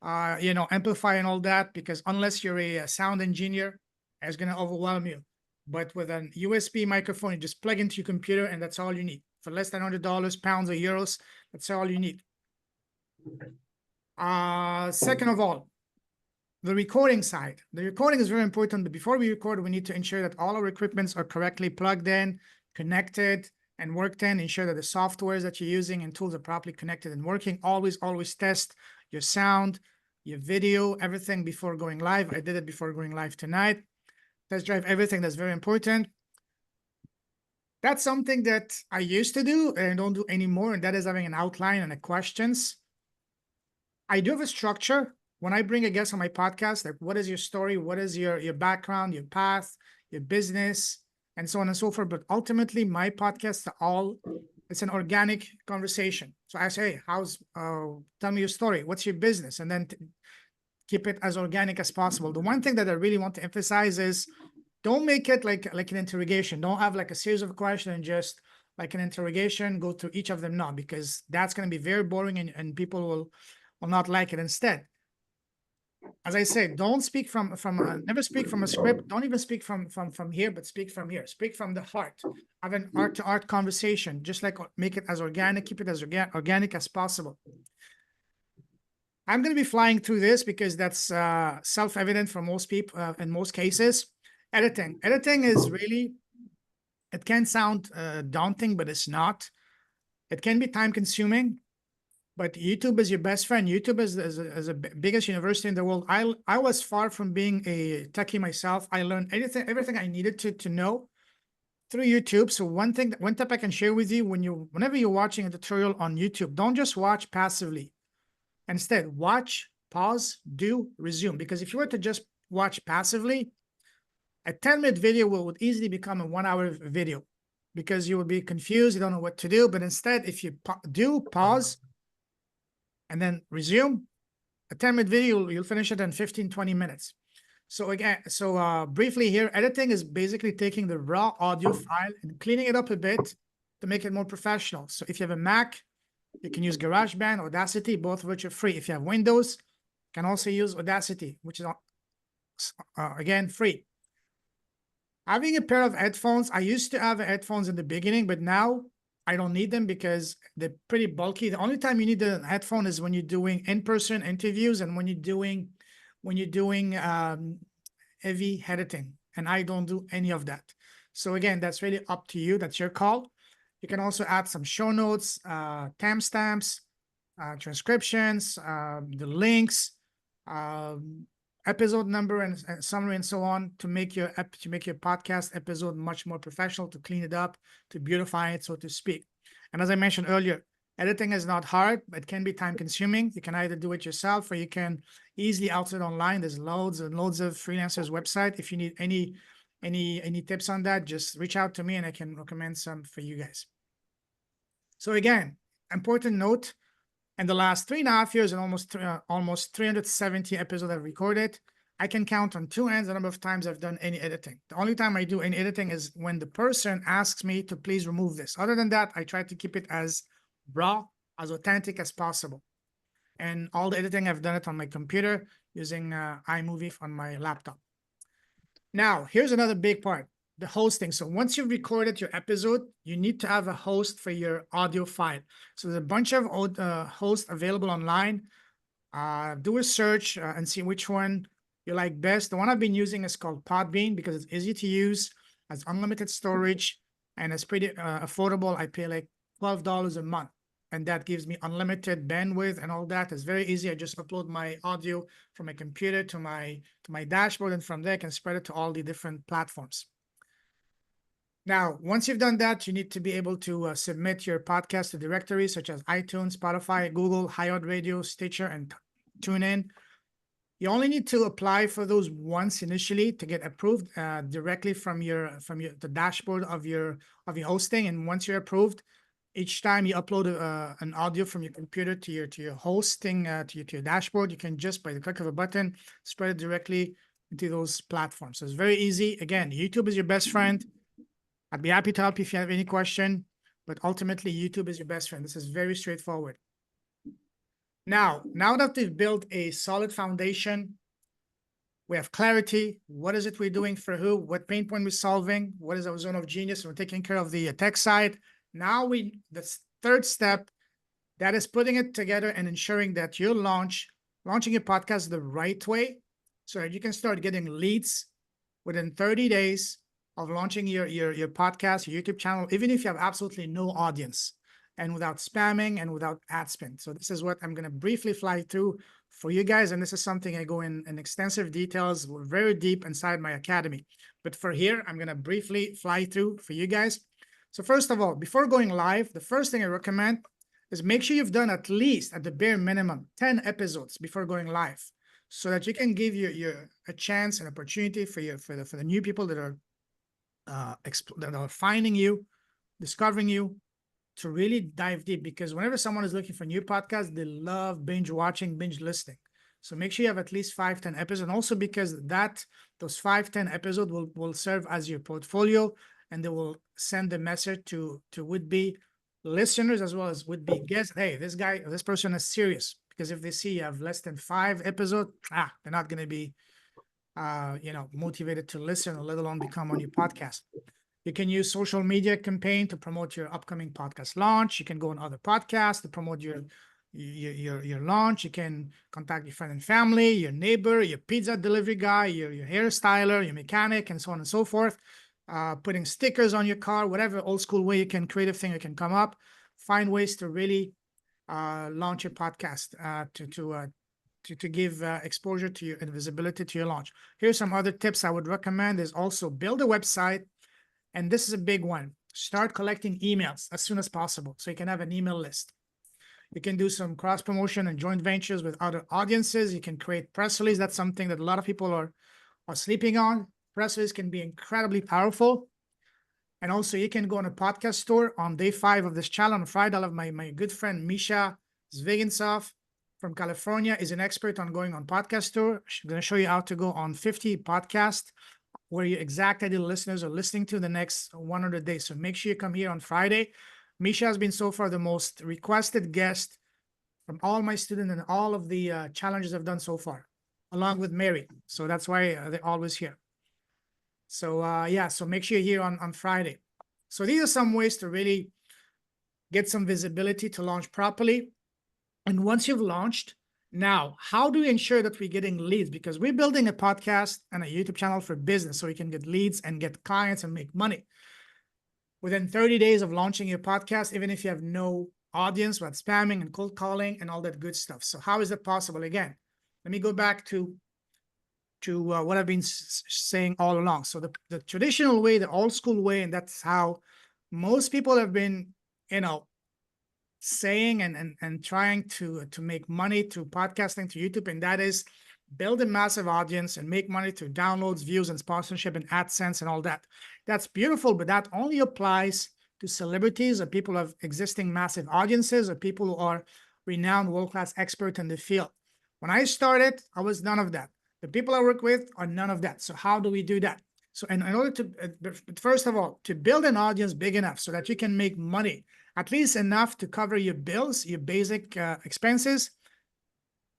amplifier and all that, because unless you're a sound engineer, it's going to overwhelm you. But with an USB microphone, you just plug into your computer, and that's all you need. For less than $100, pounds or euros, that's all you need. Second of all, the recording side. The recording is very important, but before we record, we need to ensure that all our equipments are correctly plugged in, connected, and worked in. Ensure that the softwares that you're using and tools are properly connected and working. Always test your sound, your video, everything before going live. I did it before going live tonight. Test drive everything. That's very important. That's something that I used to do and I don't do anymore, and that is having an outline and a questions. I do have a structure. When I bring a guest on my podcast, like, what is your story? What is your background, your path, your business, and so on and so forth. But ultimately, my podcasts are it's an organic conversation. So I say, tell me your story. What's your business? And then keep it as organic as possible. The one thing that I really want to emphasize is don't make it like an interrogation. Don't have like a series of questions and just like an interrogation, go through each of them. No, because that's going to be very boring and people will not like it. Instead, as I said, don't speak never speak from a script. Don't even speak from here, but speak from here. Speak from the heart. Have an art-to-art conversation. Just like make it as organic, keep it as organic as possible. I'm going to be flying through this because that's self-evident for most people in most cases. Editing is really, it can sound daunting, but it's not. It can be time-consuming. But YouTube is your best friend. YouTube is the biggest university in the world. I was far from being a techie myself. I learned everything I needed to know through YouTube. So one tip I can share with you, whenever you're watching a tutorial on YouTube, don't just watch passively. Instead, watch, pause, do, resume. Because if you were to just watch passively, a 10-minute video would easily become a 1-hour video because you would be confused. You don't know what to do. But instead, if you pause, and then resume, a 10-minute video, you'll finish it in 15-20 minutes. So again, briefly here, editing is basically taking the raw audio file and cleaning it up a bit to make it more professional. So if you have a Mac, you can use GarageBand, Audacity, both of which are free. If you have Windows, you can also use Audacity, which is again free. Having a pair of headphones, I used to have headphones in the beginning, but now I don't need them because they're pretty bulky. The only time you need the headphone is when you're doing in-person interviews and when you're doing heavy editing, and I don't do any of that. So again, that's really up to you. That's your call. You can also add some show notes, timestamps, transcriptions, the links, episode number and summary and so on to make your podcast episode much more professional, to clean it up, to beautify it, so to speak. And as I mentioned earlier, editing is not hard, but it can be time consuming. You can either do it yourself or you can easily outsource online. There's loads and loads of freelancers website. If you need any tips on that, just reach out to me and I can recommend some for you guys. So again, important note, in the last 3.5 years and almost 370 episodes I've recorded, I can count on 2 hands the number of times I've done any editing. The only time I do any editing is when the person asks me to please remove this. Other than that, I try to keep it as raw, as authentic as possible. And all the editing, I've done it on my computer using iMovie on my laptop. Now, here's another big part, the hosting. So once you've recorded your episode, you need to have a host for your audio file. So there's a bunch of hosts available online. Do a search and see which one you like best. The one I've been using is called Podbean because it's easy to use, has unlimited storage, and it's pretty affordable. I pay like $12 a month, and that gives me unlimited bandwidth and all that. It's very easy. I just upload my audio from my computer to my dashboard, and from there I can spread it to all the different platforms. Now, once you've done that, you need to be able to submit your podcast to directories such as iTunes, Spotify, Google, iHeartRadio, Stitcher, and TuneIn. You only need to apply for those once initially to get approved directly from the dashboard of your hosting. And once you're approved, each time you upload an audio from your computer to your hosting to your dashboard, you can just by the click of a button spread it directly into those platforms. So it's very easy. Again, YouTube is your best friend. I'd be happy to help you if you have any question, but ultimately YouTube is your best friend. This is very straightforward. Now that we've built a solid foundation, we have clarity. What is it we're doing for who? What pain point we're solving? What is our zone of genius? We're taking care of the tech side. Now the third step, that is putting it together and ensuring that you're launching your podcast the right way so that you can start getting leads within 30 days of launching your podcast, your YouTube channel, even if you have absolutely no audience, and without spamming and without ad spend. So this is what I'm going to briefly fly through for you guys. And this is something I go in extensive details. We're very deep inside my academy. But for here, I'm going to briefly fly through for you guys. So first of all, before going live, the first thing I recommend is make sure you've done at least, at the bare minimum, 10 episodes before going live, so that you can give a chance, an opportunity for the new people that are finding you, discovering you, to really dive deep. Because whenever someone is looking for new podcasts, they love binge watching, binge listening. So make sure you have at least 5-10 episodes. And also because those 5-10 episodes will serve as your portfolio, and they will send the message to would-be listeners as well as would-be guests. Hey, this person is serious. Because if they see you have less than 5 episodes, they're not going to be motivated to listen, or let alone become on your podcast. You can use social media campaign to promote your upcoming podcast launch. You can go on other podcasts to promote your launch. You can contact your friend and family, your neighbor, your pizza delivery guy, your hairstyler, your mechanic, and so on and so forth. Putting stickers on your car, whatever old school way you can, creative thing you can come up. Find ways to really launch your podcast to give exposure to you and visibility to your launch. Here's some other tips I would recommend is also build a website. And this is a big one. Start collecting emails as soon as possible so you can have an email list. You can do some cross promotion and joint ventures with other audiences. You can create press releases. That's something that a lot of people are sleeping on. Press releases can be incredibly powerful. And also you can go on a podcast store on day 5 of this challenge. On Friday, I'll have my good friend Misha Zvigintsov from California is an expert on going on podcast tour. She's going to show you how to go on 50 podcasts where your exact ideal listeners are listening to the next 100 days. So make sure you come here on Friday. Misha has been so far the most requested guest from all my students and all of the challenges I've done so far, along with Mary. So that's why they're always here. So so make sure you're here on Friday. So these are some ways to really get some visibility to launch properly. And once you've launched, now, how do we ensure that we're getting leads? Because we're building a podcast and a YouTube channel for business so we can get leads and get clients and make money. Within 30 days of launching your podcast, even if you have no audience, with spamming and cold calling and all that good stuff. So how is that possible? Again, let me go back to what I've been saying all along. So the traditional way, the old school way, and that's how most people have been, saying and trying to make money through podcasting, to YouTube, and that is build a massive audience and make money through downloads, views, and sponsorship and AdSense and all that. That's beautiful, but that only applies to celebrities or people who have existing massive audiences or people who are renowned world-class experts in the field. When I started, I was none of that. The people I work with are none of that. So how do we do that? So in order to, first of all, to build an audience big enough so that you can make money, at least enough to cover your bills, your basic expenses.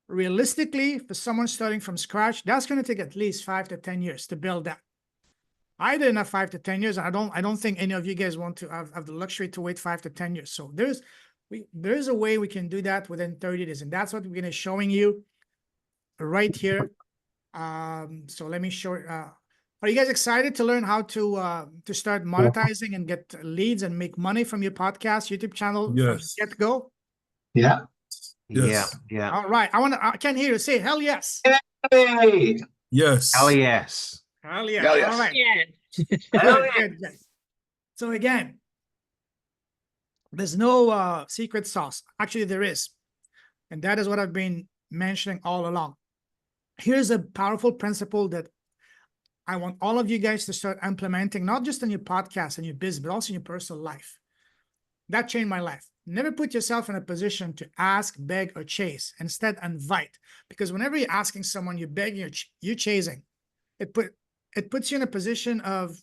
Realistically, for someone starting from scratch, that's going to take at least 5 to 10 years to build that. I did enough 5 to 10 years. I don't think any of you guys want to have the luxury to wait 5 to 10 years. So there's There is a way we can do that within 30 days, and that's what we're gonna showing you right here. So let me show. Are you guys excited to learn how to start monetizing and get leads and make money from your podcast, YouTube channel from Yes. the get-go? Yeah. Yes. Yeah. All right, I can't hear you say hell yes. Hey! Yes. Hell yes. Hell yeah. Hell yes. All right. Yeah. Good, good, good. So again, there's no secret sauce. Actually, there is. And that is what I've been mentioning all along. Here's a powerful principle that I want all of you guys to start implementing, not just in your podcast and your business, but also in your personal life. That changed my life. Never put yourself in a position to ask, beg, or chase. Instead, invite. Because whenever you're asking someone, you're begging, you're chasing, it puts you in a position of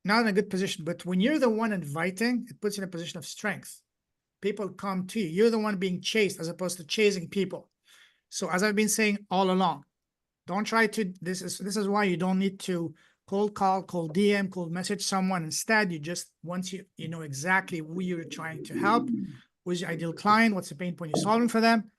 not in a good position. But when you're the one inviting, it puts you in a position of strength. People come to you. You're the one being chased as opposed to chasing people. So as I've been saying all along, don't try to, this is why you don't need to cold call, cold DM, cold message someone. Instead, you just, once you know exactly who you're trying to help, who's your ideal client, what's the pain point you're solving for them,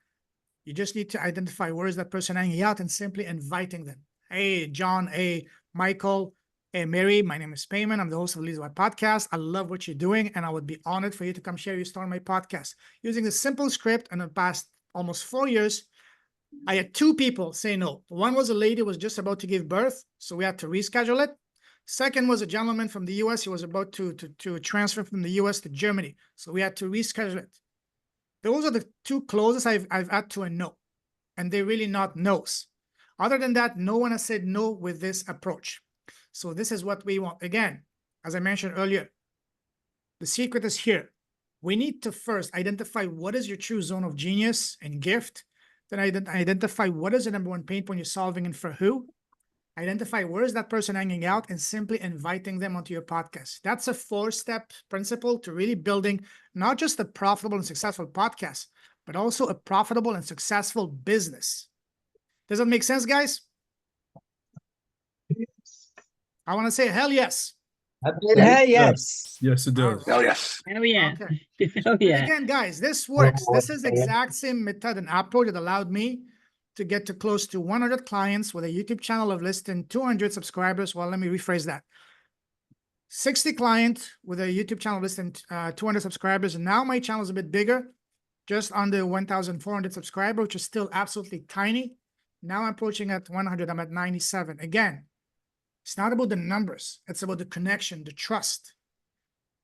you just need to identify where is that person hanging out and simply inviting them. Hey, John, hey, Michael, hey, Mary, my name is Payman. I'm the host of Leads by Podcast. I love what you're doing, and I would be honored for you to come share your story on my podcast. Using this simple script in the past almost 4 years, I had 2 people say no. One was a lady who was just about to give birth, so we had to reschedule it. Second was a gentleman from the US. He was about to transfer from the US to Germany, so we had to reschedule it. Those are the 2 closest I've had to a no, and they're really not no's. Other than that, no one has said no with this approach. So this is what we want. Again, as I mentioned earlier, the secret is here. We need to first identify what is your true zone of genius and gift. Then identify what is the number 1 pain point you're solving and for who. Identify where is that person hanging out and simply inviting them onto your podcast. That's a 4-step principle to really building not just a profitable and successful podcast, but also a profitable and successful business. Does that make sense, guys? I want to say hell yes. Hell yes. Yes, it does. Hell yes. Oh yeah. Okay. Oh And yeah. again, guys, this works. This is the exact same method and approach that allowed me to get to close to 100 clients with a YouTube channel of less than 200 subscribers. Well, let me rephrase that. 60 clients with a YouTube channel of less than 200 subscribers. And now my channel is a bit bigger, just under 1,400 subscribers, which is still absolutely tiny. Now I'm approaching at 100. I'm at 97. Again, it's not about the numbers. It's about the connection, the trust.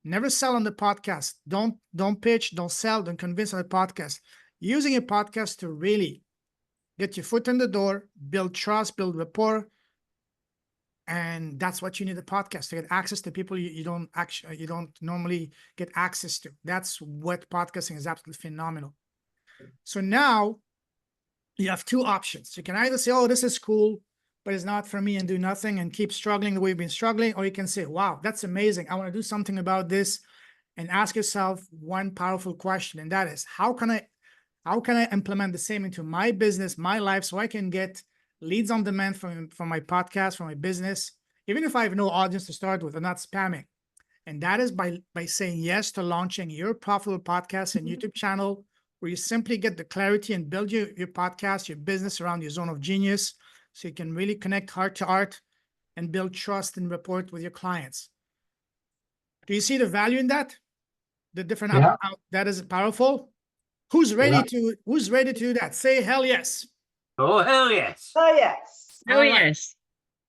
Never sell on the podcast. Don't pitch, don't sell, don't convince on the podcast. Using a podcast to really get your foot in the door, build trust, build rapport. And that's what you need a podcast to get access to people you don't normally get access to. That's what podcasting is absolutely phenomenal. So now you have 2 options. You can either say, oh, this is cool, but it's not for me, and do nothing and keep struggling the way you've been struggling. Or you can say, wow, that's amazing. I want to do something about this, and ask yourself one powerful question. And that is, how can I implement the same into my business, my life, so I can get leads on demand from my podcast, from my business, even if I have no audience to start with, and not spamming. And that is by saying yes to launching your profitable podcast and YouTube channel, where you simply get the clarity and build your podcast, your business around your zone of genius, so you can really connect heart to heart and build trust and rapport with your clients. Do you see the value in that? The different that is powerful. Who's ready to do that? Say hell yes. Oh, hell yes. Oh, yes. Oh yes.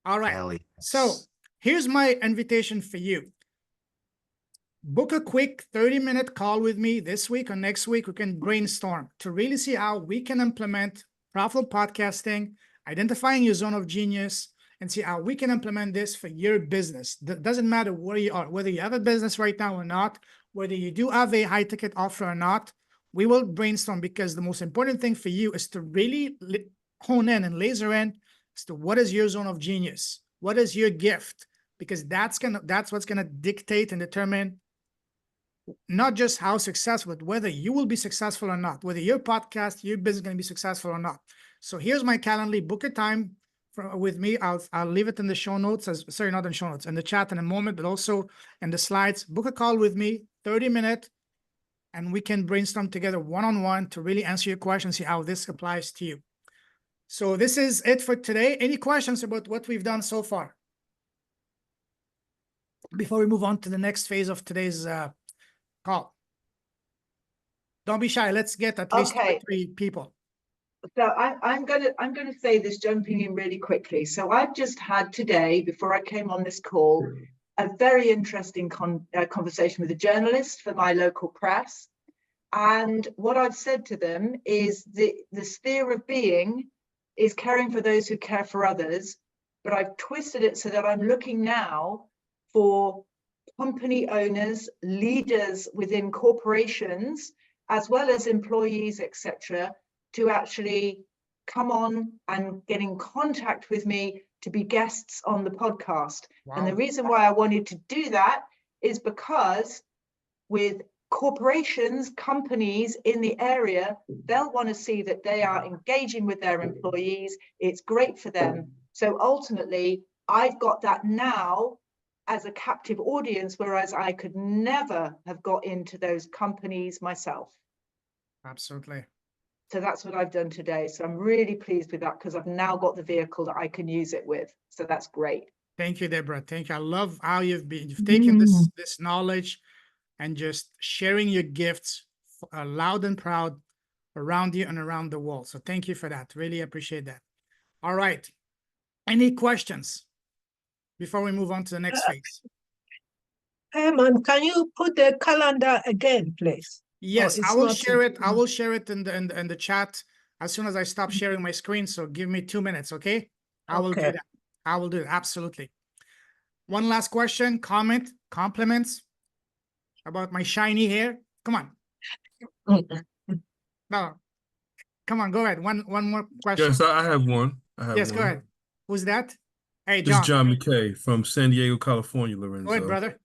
All right. Hell yes. So here's my invitation for you. Book a quick 30-minute call with me this week or next week. We can brainstorm to really see how we can implement profitable podcasting, identifying your zone of genius, and see how we can implement this for your business. That doesn't matter where you are, whether you have a business right now or not, whether you do have a high ticket offer or not. We will brainstorm, because the most important thing for you is to really hone in and laser in as to what is your zone of genius, what is your gift, because that's what's gonna dictate and determine not just how successful, but whether you will be successful or not, whether your podcast, your business is going to be successful or not. So here's my Calendly. Book a time with me. I'll leave it in the show notes, sorry, not in show notes, in the chat in a moment, but also in the slides. Book a call with me, 30-minute. and we can brainstorm together one-on-one to really answer your questions, see how this applies to you. So this is it for today. Any questions about what we've done so far? Before we move on to the next phase of today's call. Don't be shy. Let's get at least 2 or Okay. 3 people. So I'm gonna say this, jumping in really quickly. So I've just had today, before I came on this call, a very interesting conversation with a journalist for my local press. And what I've said to them is the sphere of being is caring for those who care for others. But I've twisted it so that I'm looking now for company owners, leaders within corporations, as well as employees, etc., to actually come on and get in contact with me to be guests on the podcast. Wow. And the reason why I wanted to do that is because with corporations, companies in the area, they'll want to see that they are engaging with their employees. It's great for them. So ultimately, I've got that now as a captive audience, whereas I could never have got into those companies myself. Absolutely. So that's what I've done today. So I'm really pleased with that because I've now got the vehicle that I can use it with. So that's great. Thank you, Deborah. Thank you. I love how you've taken this knowledge and just sharing your gifts loud and proud around you and around the world. So thank you for that. Really appreciate that. All right. Any questions before we move on to the next phase? Herman, can you put the calendar again, please? Yes, it's I will not share in- it. I will share it in the chat as soon as I stop sharing my screen. So give me 2 minutes, okay? I will do Okay. that. I will do it. Absolutely. One last question, comment, compliments about my shiny hair. Come on. No, come on, go ahead. One more question. Yes, I have one. I have Yes, one. go ahead. Who's that? Hey, This is John. John McKay from San Diego, California, Lorenzo. Go ahead, brother.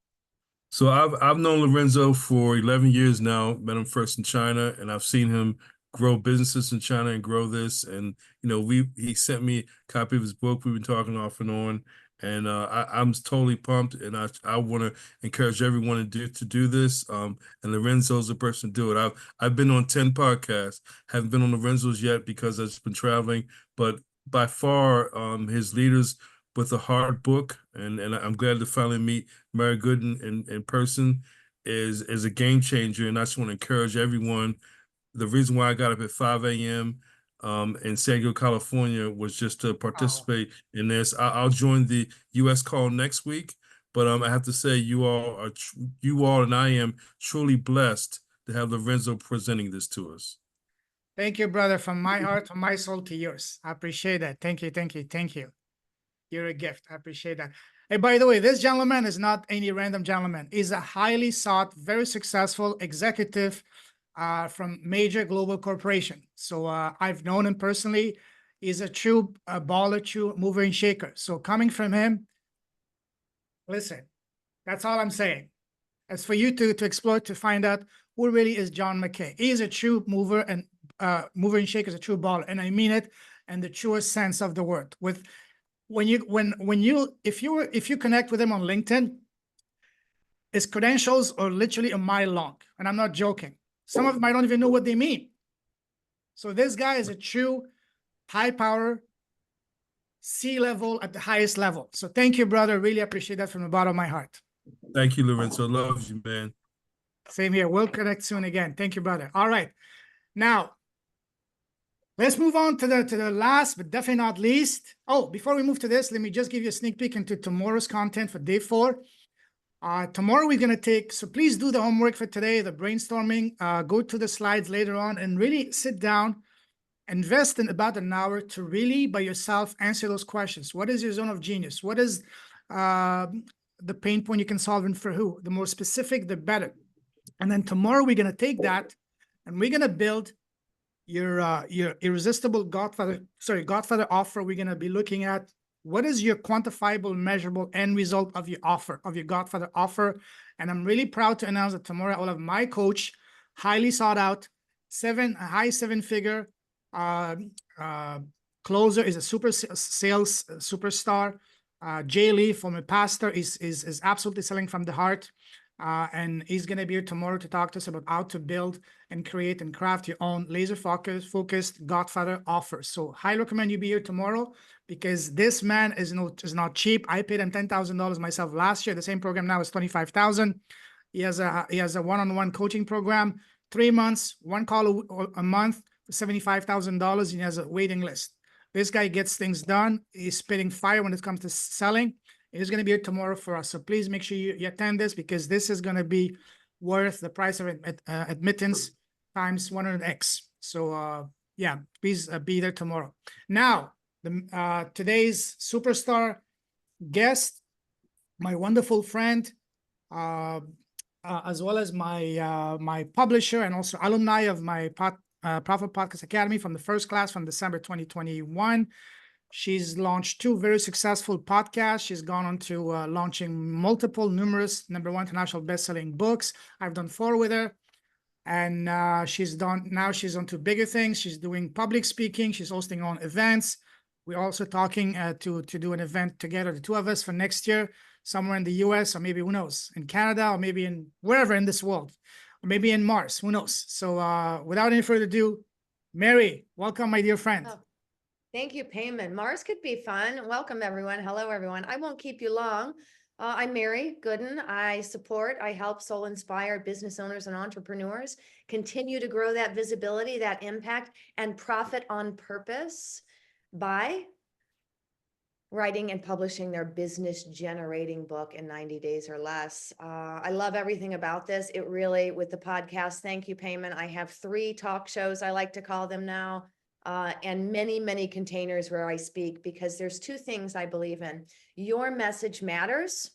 So I've known Lorenzo for 11 years now. Met him first in China, and I've seen him grow businesses in China and grow this. And you know, he sent me a copy of his book. We've been talking off and on, and I'm totally pumped. And I want to encourage everyone to do this. And Lorenzo's the person to do it. I've been on 10 podcasts. Haven't been on Lorenzo's yet because I've just been traveling. But by far, his leaders with a hard book, and I'm glad to finally meet Mary Gooden in person, is a game changer. And I just want to encourage everyone. The reason why I got up at 5 a.m. In San Diego, California, was just to participate in this. I'll join the U.S. call next week, but I have to say you all and I am truly blessed to have Lorenzo presenting this to us. Thank you, brother, from my heart, from my soul to yours. I appreciate that. Thank you, thank you, thank you. You're a gift. I appreciate that. Hey, by the way, this gentleman is not any random gentleman. He's a highly sought, very successful executive from major global corporation. So I've known him personally. He's a true baller, true mover and shaker. So coming from him, listen, that's all I'm saying. As for you to explore, to find out who really is John McKay. He is a true mover and shaker, is a true baller, and I mean it in the truest sense of the word. If you connect with him on LinkedIn, his credentials are literally a mile long, and I'm not joking. Some of them I don't even know what they mean. So this guy is a true high power, C-level at the highest level. So thank you, brother. Really appreciate that from the bottom of my heart. Thank you, Lorenzo. Love you, man. Same here. We'll connect soon again. Thank you, brother. All right. Now, let's move on to the last, but definitely not least. Oh, before we move to this, let me just give you a sneak peek into tomorrow's content for day 4. Tomorrow we're going to so please do the homework for today, the brainstorming, go to the slides later on and really sit down, invest in about an hour to really by yourself answer those questions. What is your zone of genius? What is the pain point you can solve and for who? The more specific, the better. And then tomorrow we're going to take that and we're going to build your irresistible Godfather offer. We're going to be looking at what is your quantifiable, measurable end result of your offer, of your Godfather offer. And I'm really proud to announce that tomorrow I will have my coach, highly sought out, high seven-figure closer, is a super sales superstar. Jay Lee, former pastor, is absolutely selling from the heart. And he's going to be here tomorrow to talk to us about how to build and create and craft your own laser focused Godfather offer. So highly recommend you be here tomorrow, because this man is not cheap. I paid him $10,000 myself last year. The same program now is $25,000. He has a one-on-one coaching program, 3 months, one call a month, $75,000. He has a waiting list. This guy gets things done. He's spitting fire when it comes to selling. He's going to be here tomorrow for us. So please make sure you attend this, because this is going to be worth the price of admittance times 100x. So yeah, please be there tomorrow. Now, today's superstar guest, my wonderful friend, as well as my publisher and also alumni of my Profit Podcast Academy from the first class from December 2021. She's launched 2 very successful podcasts. She's gone on to launching numerous #1 international best-selling books. I've done 4 with her. And she's on to bigger things. She's doing public speaking. She's hosting on events. We're also talking to do an event together, the 2 of us, for next year, somewhere in the US, or maybe, who knows, in Canada, or maybe in wherever in this world, or maybe in Mars, who knows. So without any further ado, Mary, welcome, my dear friend. Oh, thank you, Payman. Mars could be fun. Welcome, everyone. Hello, everyone. I won't keep you long. I'm Mary Gooden. I help soul-inspired business owners and entrepreneurs continue to grow that visibility, that impact, and profit on purpose by writing and publishing their business generating book in 90 days or less. I love everything about this. It really, with the podcast, thank you, Payman. I have 3 talk shows, I like to call them now, and many, many containers where I speak, because there's 2 things I believe in. Your message matters.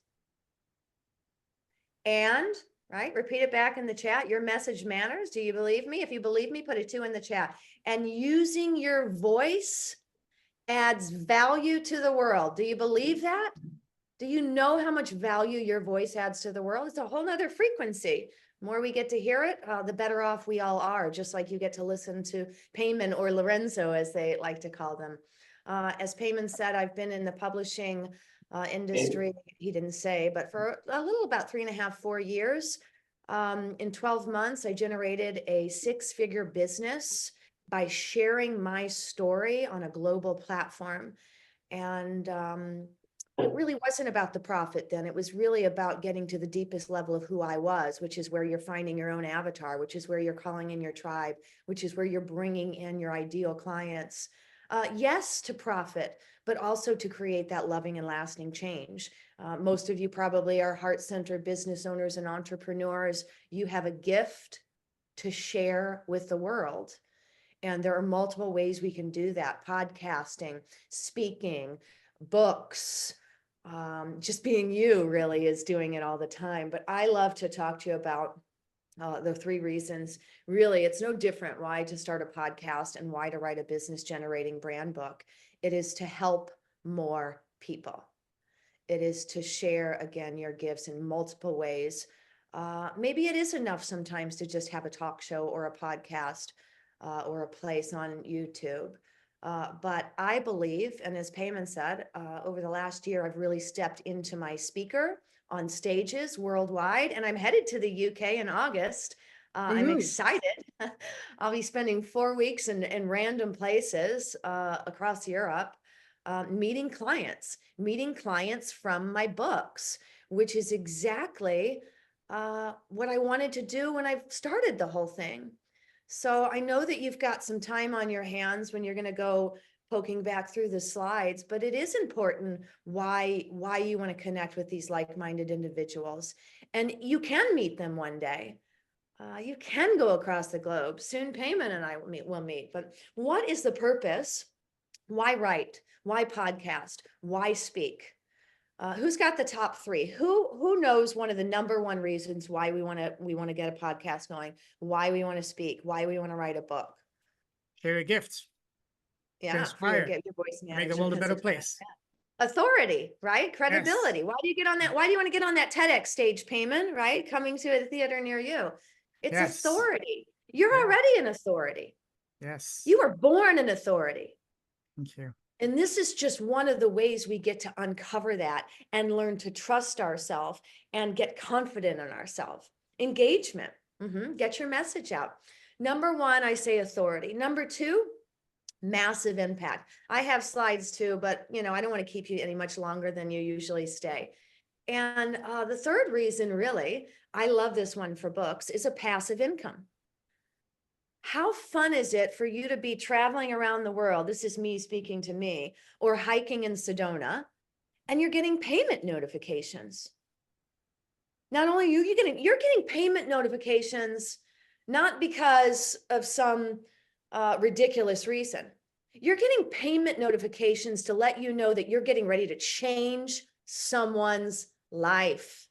And, right, repeat it back in the chat. Your message matters. Do you believe me? If you believe me, put a 2 in the chat. And using your voice adds value to the world. Do you believe that? Do you know how much value your voice adds to the world? It's a whole nother frequency. The more we get to hear it, the better off we all are, just like you get to listen to Payman or Lorenzo, as they like to call them. As Payman said, I've been in the publishing industry, he didn't say, but for a little about 3.5, 4 years. In 12 months, I generated a 6-figure business by sharing my story on a global platform. And it really wasn't about the profit then. It was really about getting to the deepest level of who I was, which is where you're finding your own avatar, which is where you're calling in your tribe, which is where you're bringing in your ideal clients. Yes, to profit, but also to create that loving and lasting change. Most of you probably are heart-centered business owners and entrepreneurs. You have a gift to share with the world. And there are multiple ways we can do that: podcasting, speaking, books, just being you really is doing it all the time. But I love to talk to you about the 3 reasons. Really, it's no different why to start a podcast and why to write a business generating brand book. It is to help more people. It is to share, again, your gifts in multiple ways. Maybe it is enough sometimes to just have a talk show or a podcast or a place on YouTube. But I believe, and as Payman said, over the last year, I've really stepped into my speaker on stages worldwide, and I'm headed to the UK in August. I'm excited. I'll be spending 4 weeks in random places across Europe, meeting clients from my books, which is exactly what I wanted to do when I started the whole thing. So I know that you've got some time on your hands when you're going to go poking back through the slides, but it is important why you want to connect with these like-minded individuals. And you can meet them one day. You can go across the globe. Soon Payman and I will meet. But what is the purpose? Why write? Why podcast? Why speak? Who's got the top 3? Who knows one of the #1 reasons why we want to get a podcast going, why we want to speak, why we want to write a book? Share your gifts. Yeah, inspire. get your voice Make the world a better place. Authority, right? Credibility. Yes. Why do you get on that? Why do you want to get on that TEDx stage, Payman? Right? Coming to a theater near you. It's Yes. authority. You're already an authority. Yes. You were born an authority. Thank you. And this is just one of the ways we get to uncover that and learn to trust ourselves and get confident in ourselves. Engagement. Get your message out. Number one, I say authority. Number two, massive impact. I have slides too, but I don't want to keep you any much longer than you usually stay. And the third reason, really, I love this one for books, is a passive income. How fun is it for you to be traveling around the world? This is me speaking to me, or hiking in Sedona, and you're getting payment notifications. Not only are you're getting payment notifications, not because of some ridiculous reason. You're getting payment notifications to let you know that you're getting ready to change someone's life.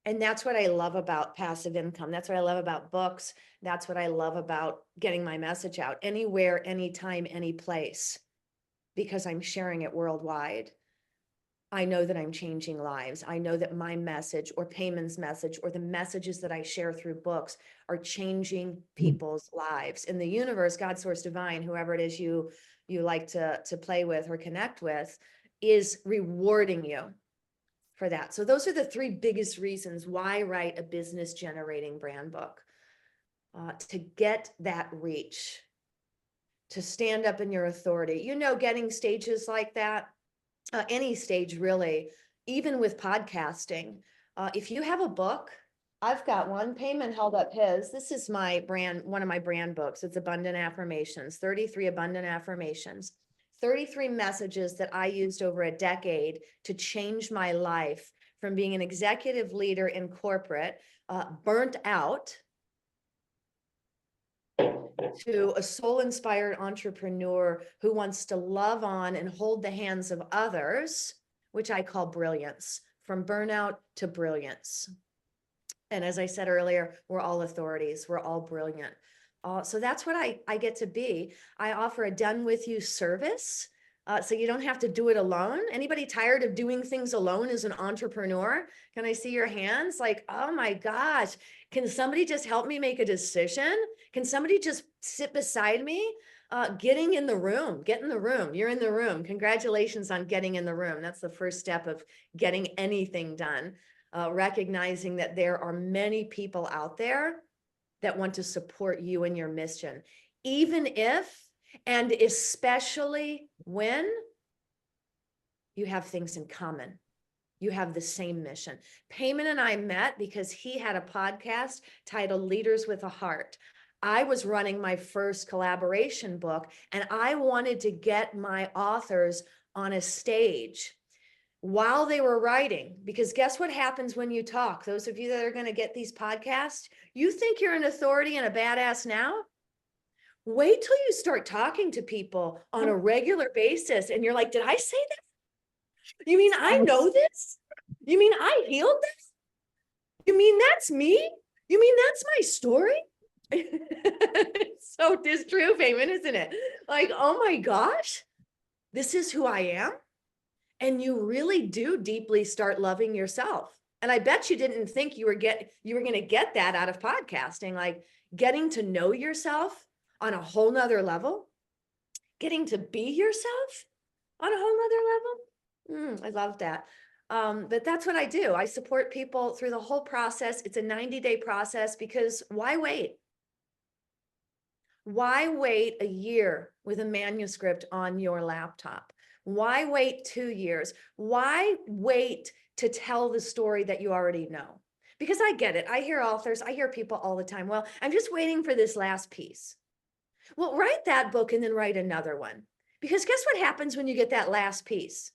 And that's what I love about passive income. That's what I love about books. That's what I love about getting my message out anywhere, anytime, any place, because I'm sharing it worldwide. I know that I'm changing lives. I know that my message or Payman's message or the messages that I share through books are changing people's lives. In the universe, God, source, divine, whoever it is you like to play with or connect with, is rewarding you for that. So those are the three biggest reasons why write a business generating brand book. To get that reach, to stand up in your authority. Getting stages like that, any stage really, even with podcasting. If you have a book, I've got one. Payman held up his. This is my brand, one of my brand books. It's Abundant Affirmations, 33 Abundant Affirmations, 33 messages that I used over a decade to change my life from being an executive leader in corporate, burnt out, to a soul-inspired entrepreneur who wants to love on and hold the hands of others, which I call brilliance, from burnout to brilliance. And as I said earlier, we're all authorities. We're all brilliant. So that's what I get to be. I offer a done with you service. So you don't have to do it alone. Anybody tired of doing things alone as an entrepreneur? Can I see your hands? Like, oh my gosh, can somebody just help me make a decision? Can somebody just sit beside me? Getting in the room, get in the room. You're in the room. Congratulations on getting in the room. That's the first step of getting anything done. Recognizing that there are many people out there that want to support you in your mission, even if, and especially when you have things in common. You have the same mission. Payman and I met because he had a podcast titled Leaders with a Heart. I was running my first collaboration book, and I wanted to get my authors on a stage while they were writing, because guess what happens when you talk? Those of you that are going to get these podcasts, you think you're an authority and a badass now? Wait till you start talking to people on a regular basis and you're like, did I say that? You mean I know this? You mean I healed this? You mean that's me? You mean that's my story? So it's true, Payman, isn't it? Like, oh my gosh, this is who I am. And you really do deeply start loving yourself. And I bet you didn't think you were going to get that out of podcasting, like getting to know yourself on a whole nother level, getting to be yourself on a whole nother level. I love that. But that's what I do. I support people through the whole process. It's a 90-day process, because why wait? Why wait a year with a manuscript on your laptop? Why wait 2 years? Why wait to tell the story that you already know? Because I get it. I hear authors, I hear people all the time. Well, I'm just waiting for this last piece. Well, write that book and then write another one. Because guess what happens when you get that last piece?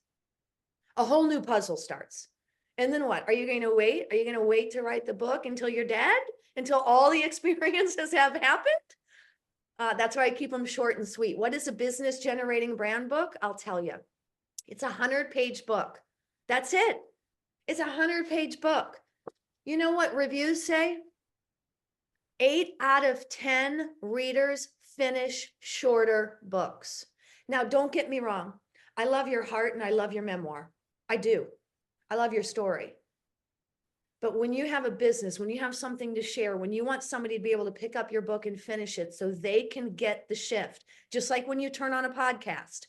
A whole new puzzle starts. And then what? Are you going to wait? Are you going to wait to write the book until you're dead? Until all the experiences have happened? That's why I keep them short and sweet. What is a business generating brand book? I'll tell you. It's a 100-page book. That's it. It's a 100-page book. You know what reviews say? 8 out of 10 readers finish shorter books. Now, don't get me wrong. I love your heart and I love your memoir. I do. I love your story. But when you have a business, when you have something to share, when you want somebody to be able to pick up your book and finish it so they can get the shift, just like when you turn on a podcast,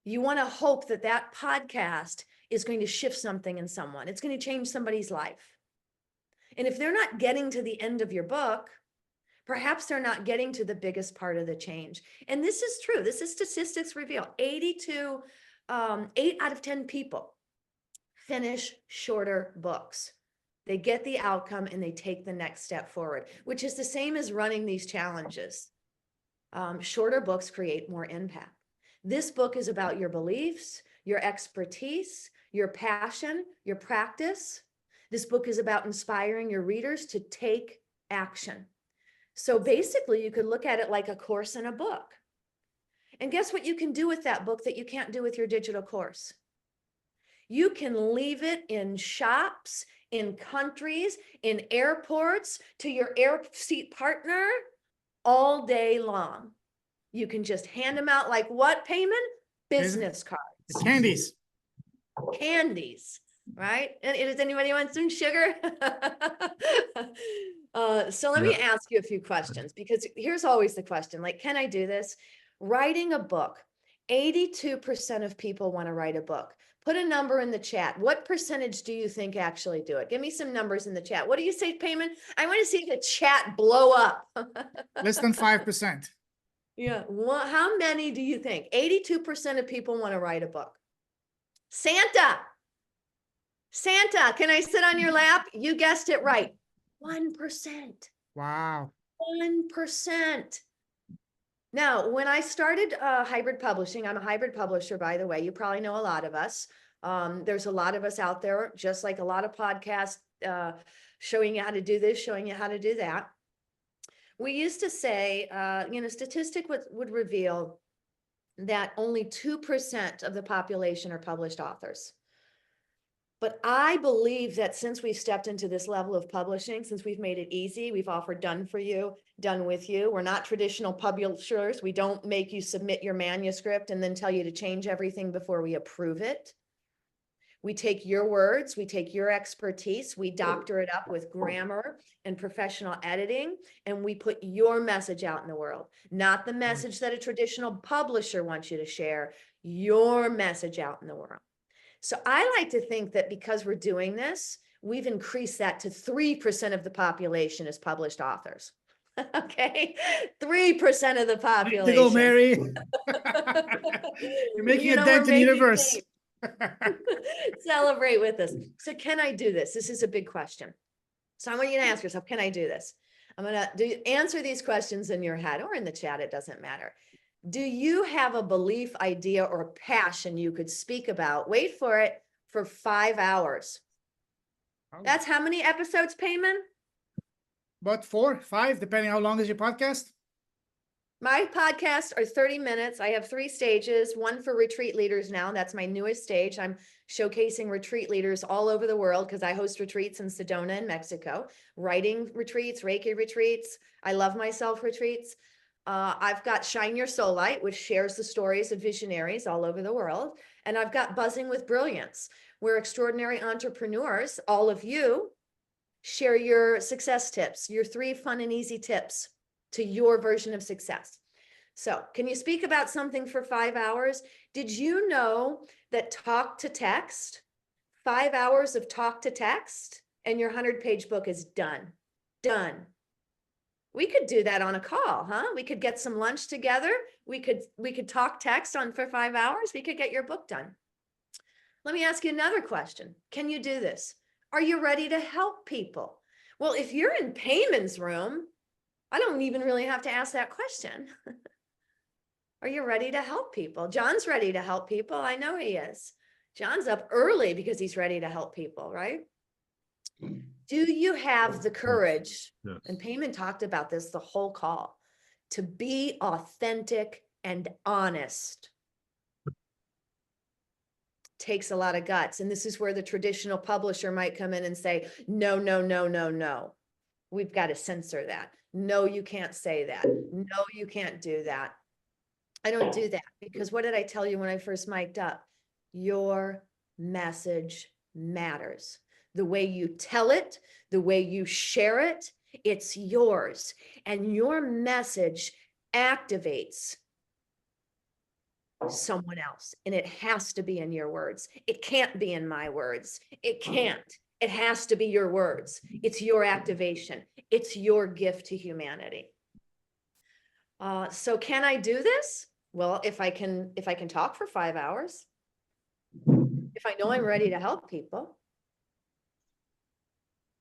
You want to hope that that podcast is going to shift something in someone. It's going to change somebody's life. And if they're not getting to the end of your book, perhaps they're not getting to the biggest part of the change. And this is true. This is statistics reveal. 8 out of 10 people finish shorter books. They get the outcome and they take the next step forward, which is the same as running these challenges. Shorter books create more impact. This book is about your beliefs, your expertise, your passion, your practice. This book is about inspiring your readers to take action. So basically, you could look at it like a course in a book. And guess what you can do with that book that you can't do with your digital course? You can leave it in shops, in countries, in airports, to your air seat partner all day long. You can just hand them out like what, Payman? Business cards. Candies. Candies, right? And does anybody want some sugar? So let me ask you a few questions, because here's always the question, like, can I do this? Writing a book, 82% of people want to write a book. Put a number in the chat. What percentage do you think actually do it? Give me some numbers in the chat. What do you say, Payman? I want to see the chat blow up. Less than 5%. Yeah. Well, how many do you think? 82% of people want to write a book. Santa, can I sit on your lap? You guessed it right. 1%. Wow. 1%. Now, when I started hybrid publishing, I'm a hybrid publisher, by the way. You probably know a lot of us. There's a lot of us out there, just like a lot of podcasts showing you how to do this, showing you how to do that. We used to say, statistic would reveal that only 2% of the population are published authors. But I believe that since we've stepped into this level of publishing, since we've made it easy, we've offered done for you, done with you. We're not traditional publishers. We don't make you submit your manuscript and then tell you to change everything before we approve it. We take your words, we take your expertise, we doctor it up with grammar and professional editing, and we put your message out in the world, not the message that a traditional publisher wants you to share, your message out in the world. So I like to think that because we're doing this, we've increased that to 3% of the population as published authors. Okay, 3% of the population. Go, Mary. You're making a dent in the universe. Celebrate with us. So can I do this? This is a big question. So I want you to ask yourself, can I do this? I'm going to answer these questions in your head or in the chat. It doesn't matter. Do you have a belief, idea, or passion you could speak about? Wait for it, for 5 hours. That's how many episodes, Payman? About 4, 5, depending how long is your podcast. My podcasts are 30 minutes. I have 3 stages, one for retreat leaders now. That's my newest stage. I'm showcasing retreat leaders all over the world because I host retreats in Sedona in Mexico, writing retreats, Reiki retreats. I love myself retreats. I've got Shine Your Soul Light, which shares the stories of visionaries all over the world. And I've got Buzzing with Brilliance, where extraordinary entrepreneurs, all of you, share your success tips, your 3 fun and easy tips to your version of success. So can you speak about something for 5 hours? Did you know that talk to text, 5 hours of talk to text, and your 100-page book is done? Done. We could do that on a call, huh? We could get some lunch together. We could talk text on for 5 hours. We could get your book done. Let me ask you another question. Can you do this? Are you ready to help people? Well, if you're in Payman's room, I don't even really have to ask that question. Are you ready to help people? John's ready to help people. I know he is. John's up early because he's ready to help people, right? Do you have the courage? Yes. And Payman talked about this the whole call, to be authentic and honest. Takes a lot of guts. And this is where the traditional publisher might come in and say, no, no, no, no, no. We've got to censor that. No, you can't say that. No, you can't do that. I don't do that because what did I tell you when I first mic'd up? Your message matters. The way you tell it, the way you share it, it's yours. And your message activates someone else, and it has to be in your words. It can't be in my words. It can't. It has to be your words. It's your activation. It's your gift to humanity. So can I do this? Well, if I can talk for 5 hours, if I know I'm ready to help people,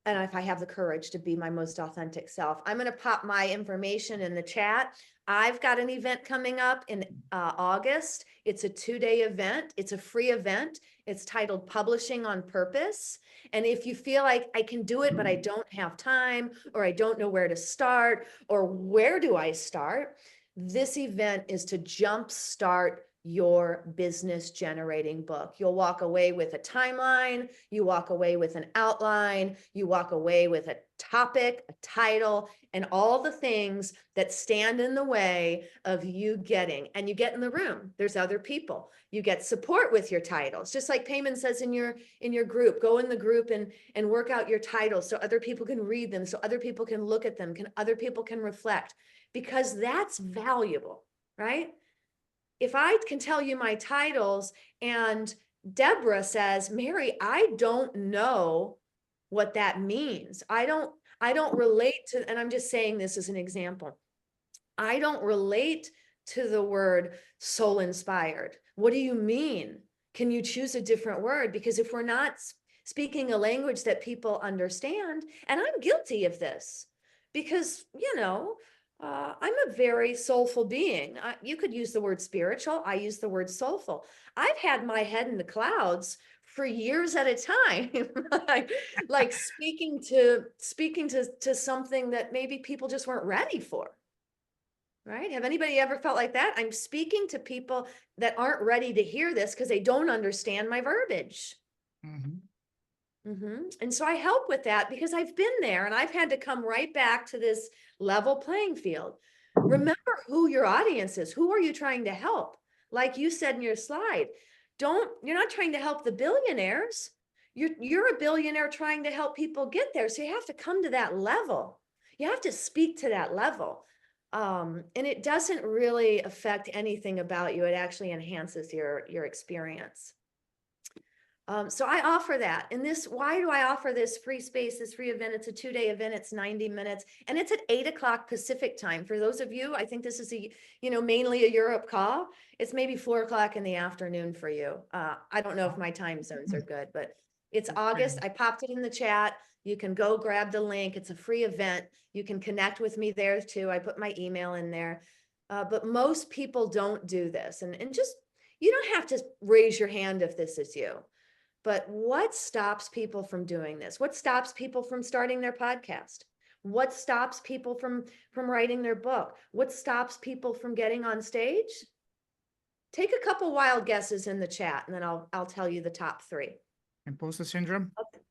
and if I have the courage to be my most authentic self. I'm going to pop my information in the chat. I've got an event coming up in August. It's a 2-day event. It's a free event. It's titled Publishing on Purpose. And if you feel like I can do it, but I don't have time, or I don't know where to start, or where do I start? This event is to jumpstart your business generating book. You'll walk away with a timeline, you walk away with an outline, you walk away with a topic, a title, and all the things that stand in the way of you getting, and you get in the room, there's other people, you get support with your titles. Just like Payman says in your group, go in the group and work out your titles so other people can read them, so other people can look at them, other people can reflect, because that's valuable, right? If I can tell you my titles and Deborah says, Mary, I don't know what that means. I don't relate to, and I'm just saying this as an example. I don't relate to the word soul inspired. What do you mean? Can you choose a different word? Because if we're not speaking a language that people understand, and I'm guilty of this, because, I'm a very soulful being. You could use the word spiritual. I use the word soulful. I've had my head in the clouds for years at a time, like speaking to something that maybe people just weren't ready for. Right? Have anybody ever felt like that? I'm speaking to people that aren't ready to hear this because they don't understand my verbiage. And so I help with that because I've been there, and I've had to come right back to this level playing field. Remember who your audience is. Who are you trying to help? Like you said in your slide, you're not trying to help the billionaires. You're a billionaire trying to help people get there. So you have to come to that level. You have to speak to that level. And it doesn't really affect anything about you. It actually enhances your experience. So I offer that. And why do I offer this free space, this free event? It's a 2-day event. It's 90 minutes, and it's at 8 o'clock Pacific time. For those of you, I think this is mainly a Europe call. It's maybe 4 o'clock in the afternoon for you. I don't know if my time zones are good, but it's August. I popped it in the chat. You can go grab the link. It's a free event. You can connect with me there too. I put my email in there. But most people don't do this. And just, you don't have to raise your hand if this is you. But what stops people from doing this? What stops people from starting their podcast? What stops people from writing their book? What stops people from getting on stage? Take a couple wild guesses in the chat, and then I'll tell you the top 3. Imposter syndrome. Okay.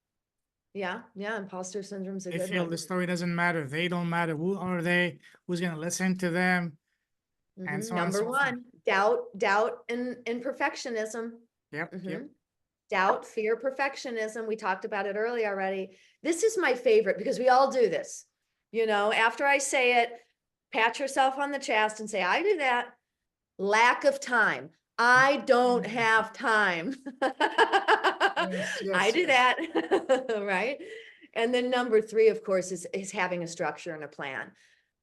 Yeah, imposter syndrome is a They good feel one. the story doesn't matter. They don't matter. Who are they? Who's going to listen to them? And so on and Number so forth. 1, doubt and perfectionism. Yep. Doubt, fear, perfectionism. We talked about it earlier already. This is my favorite because we all do this. After I say it, pat yourself on the chest and say, I do that. Lack of time. I don't have time. I do that. Right. And then number 3, of course, is having a structure and a plan.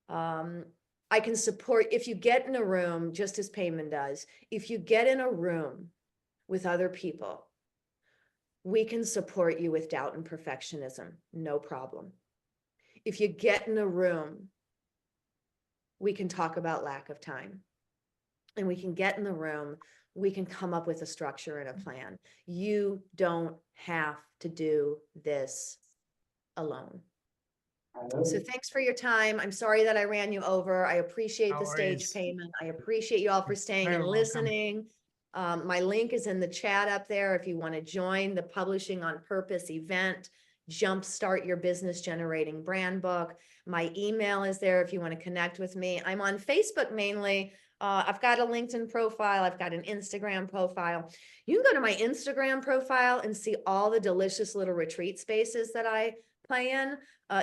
I can support, if you get in a room, just as Payman does, if you get in a room with other people, we can support you with doubt and perfectionism, no problem. If you get in a room, we can talk about lack of time. And we can get in the room, we can come up with a structure and a plan. You don't have to do this alone. So thanks for your time. I'm sorry that I ran you over. I appreciate the stage payment. I appreciate you all for staying and listening. My link is in the chat up there if you want to join the Publishing on Purpose event, Jumpstart Your Business Generating Brand Book. My email is there if you want to connect with me. I'm on Facebook mainly. I've got a LinkedIn profile. I've got an Instagram profile. You can go to my Instagram profile and see all the delicious little retreat spaces that I play in.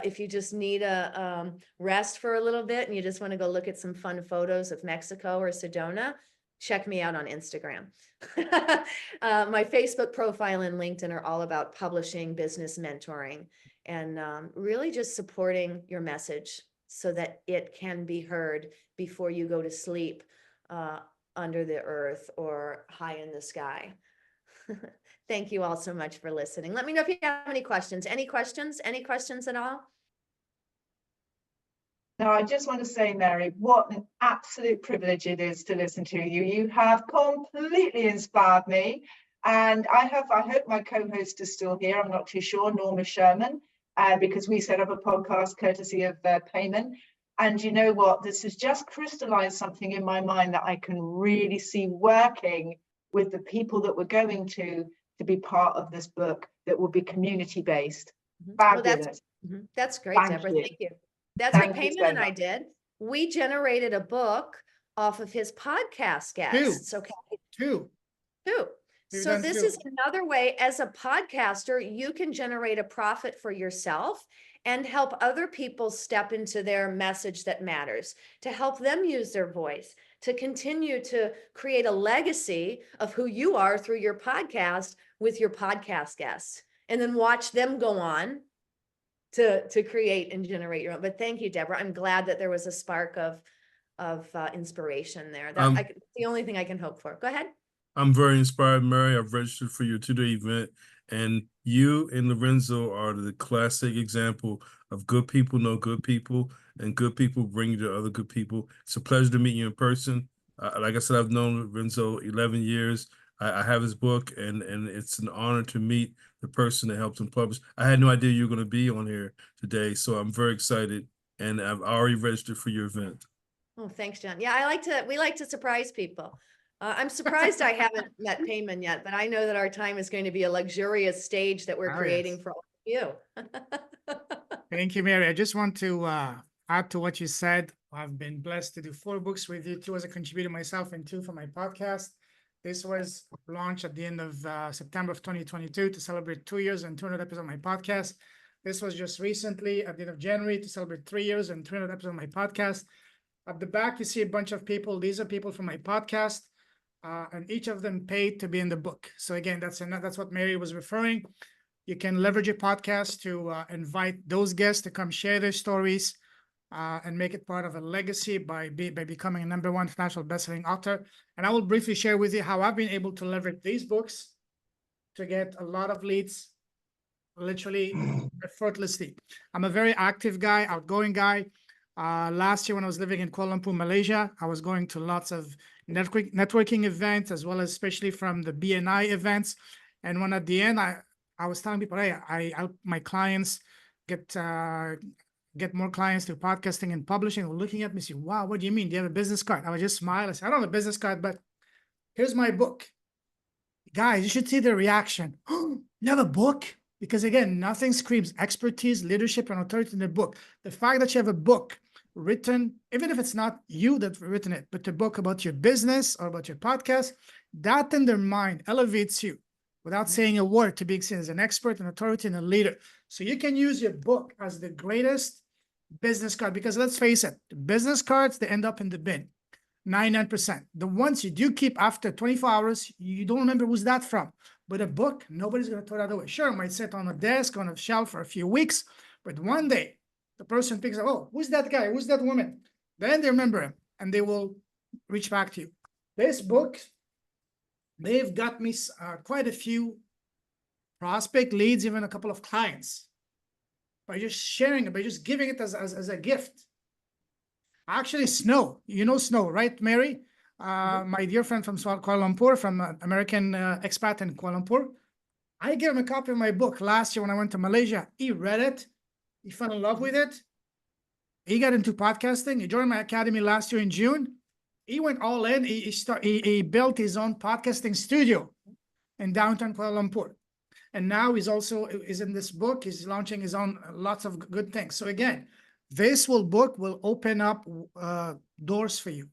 If you just need a rest for a little bit and you just want to go look at some fun photos of Mexico or Sedona, check me out on Instagram. My Facebook profile and LinkedIn are all about publishing, business mentoring, and really just supporting your message so that it can be heard before you go to sleep under the earth or high in the sky. Thank you all so much for listening. Let me know if you have any questions. Any questions? Any questions at all? No, I just want to say, Mary, what an absolute privilege it is to listen to you. You have completely inspired me. And I hope my co-host is still here. I'm not too sure, Norma Sherman, because we set up a podcast courtesy of Payman. And you know what? This has just crystallized something in my mind that I can really see working with the people that we're going to be part of this book that will be community-based. Well, Fabulous. that's great, Thank Deborah. you. Thank you. That's Thank what you Payman so and I much. did. We generated a book off of his podcast guests. Okay. Two. We've So done this two. is another way, as a podcaster, you can generate a profit for yourself and help other people step into their message that matters, to help them use their voice, to continue to create a legacy of who you are through your podcast with your podcast guests, and then watch them go on to create and generate your own. But thank you, Deborah. I'm glad that there was a spark of inspiration there. That's the only thing I can hope for. Go ahead. I'm very inspired, Mary. I've registered for your 2-day event, and you and Lorenzo are the classic example of good people know good people, and good people bring you to other good people. It's a pleasure to meet you in person. Like I said, I've known Lorenzo 11 years. I have his book, and it's an honor to meet the person that helped him publish. I had no idea you were going to be on here today, so I'm very excited, and I've already registered for your event. Oh, thanks, John. Yeah, we like to surprise people. I'm surprised I haven't met Payman yet, but I know that our time is going to be a luxurious stage that we're creating for all of you. Thank you, Mary. I just want to add to what you said. I've been blessed to do 4 books with you, 2 as a contributor myself and 2 for my podcast. This was launched at the end of September of 2022 to celebrate 2 years and 200 episodes of my podcast. This was just recently at the end of January to celebrate 3 years and 300 episodes of my podcast. At the back, you see a bunch of people. These are people from my podcast. And each of them paid to be in the book. So again, that's what Mary was referring. You can leverage your podcast to invite those guests to come share their stories and make it part of a legacy by becoming a #1 international bestselling author. And I will briefly share with you how I've been able to leverage these books to get a lot of leads, literally effortlessly. I'm a very active guy, outgoing guy. Last year when I was living in Kuala Lumpur, Malaysia, I was going to lots of networking events, as well as especially from the BNI events. And when at the end, I was telling people, hey, I help my clients get more clients through podcasting and publishing. They were looking at me, saying, wow, what do you mean? Do you have a business card? I would just smile. I said, I don't have a business card, but here's my book. Guys, you should see the reaction. You have a book? Because again, nothing screams expertise, leadership, and authority in the book. The fact that you have a book written, even if it's not you that's written it, but a book about your business or about your podcast, that in their mind elevates you without saying a word to being seen as an expert, an authority, and a leader. So you can use your book as the greatest business card, because let's face it, the business cards, they end up in the bin, 99%. The ones you do keep after 24 hours, you don't remember who's that from. But a book, nobody's going to throw that away. Sure, it might sit on a desk, on a shelf for a few weeks, but one day the person picks up, oh, who's that guy? Who's that woman? Then they remember him and they will reach back to you. This book, they've got me quite a few prospect leads, even a couple of clients, by just sharing it, by just giving it as a gift. Actually, Snow, you know Snow, right, Mary? My dear friend from Kuala Lumpur, from American expat in Kuala Lumpur. I gave him a copy of my book last year when I went to Malaysia. He read it. He fell in love with it. He got into podcasting. He joined my academy last year in June. He went all in. He built his own podcasting studio in downtown Kuala Lumpur. And now he's in this book. He's launching his own, lots of good things. So again, this book will open up doors for you.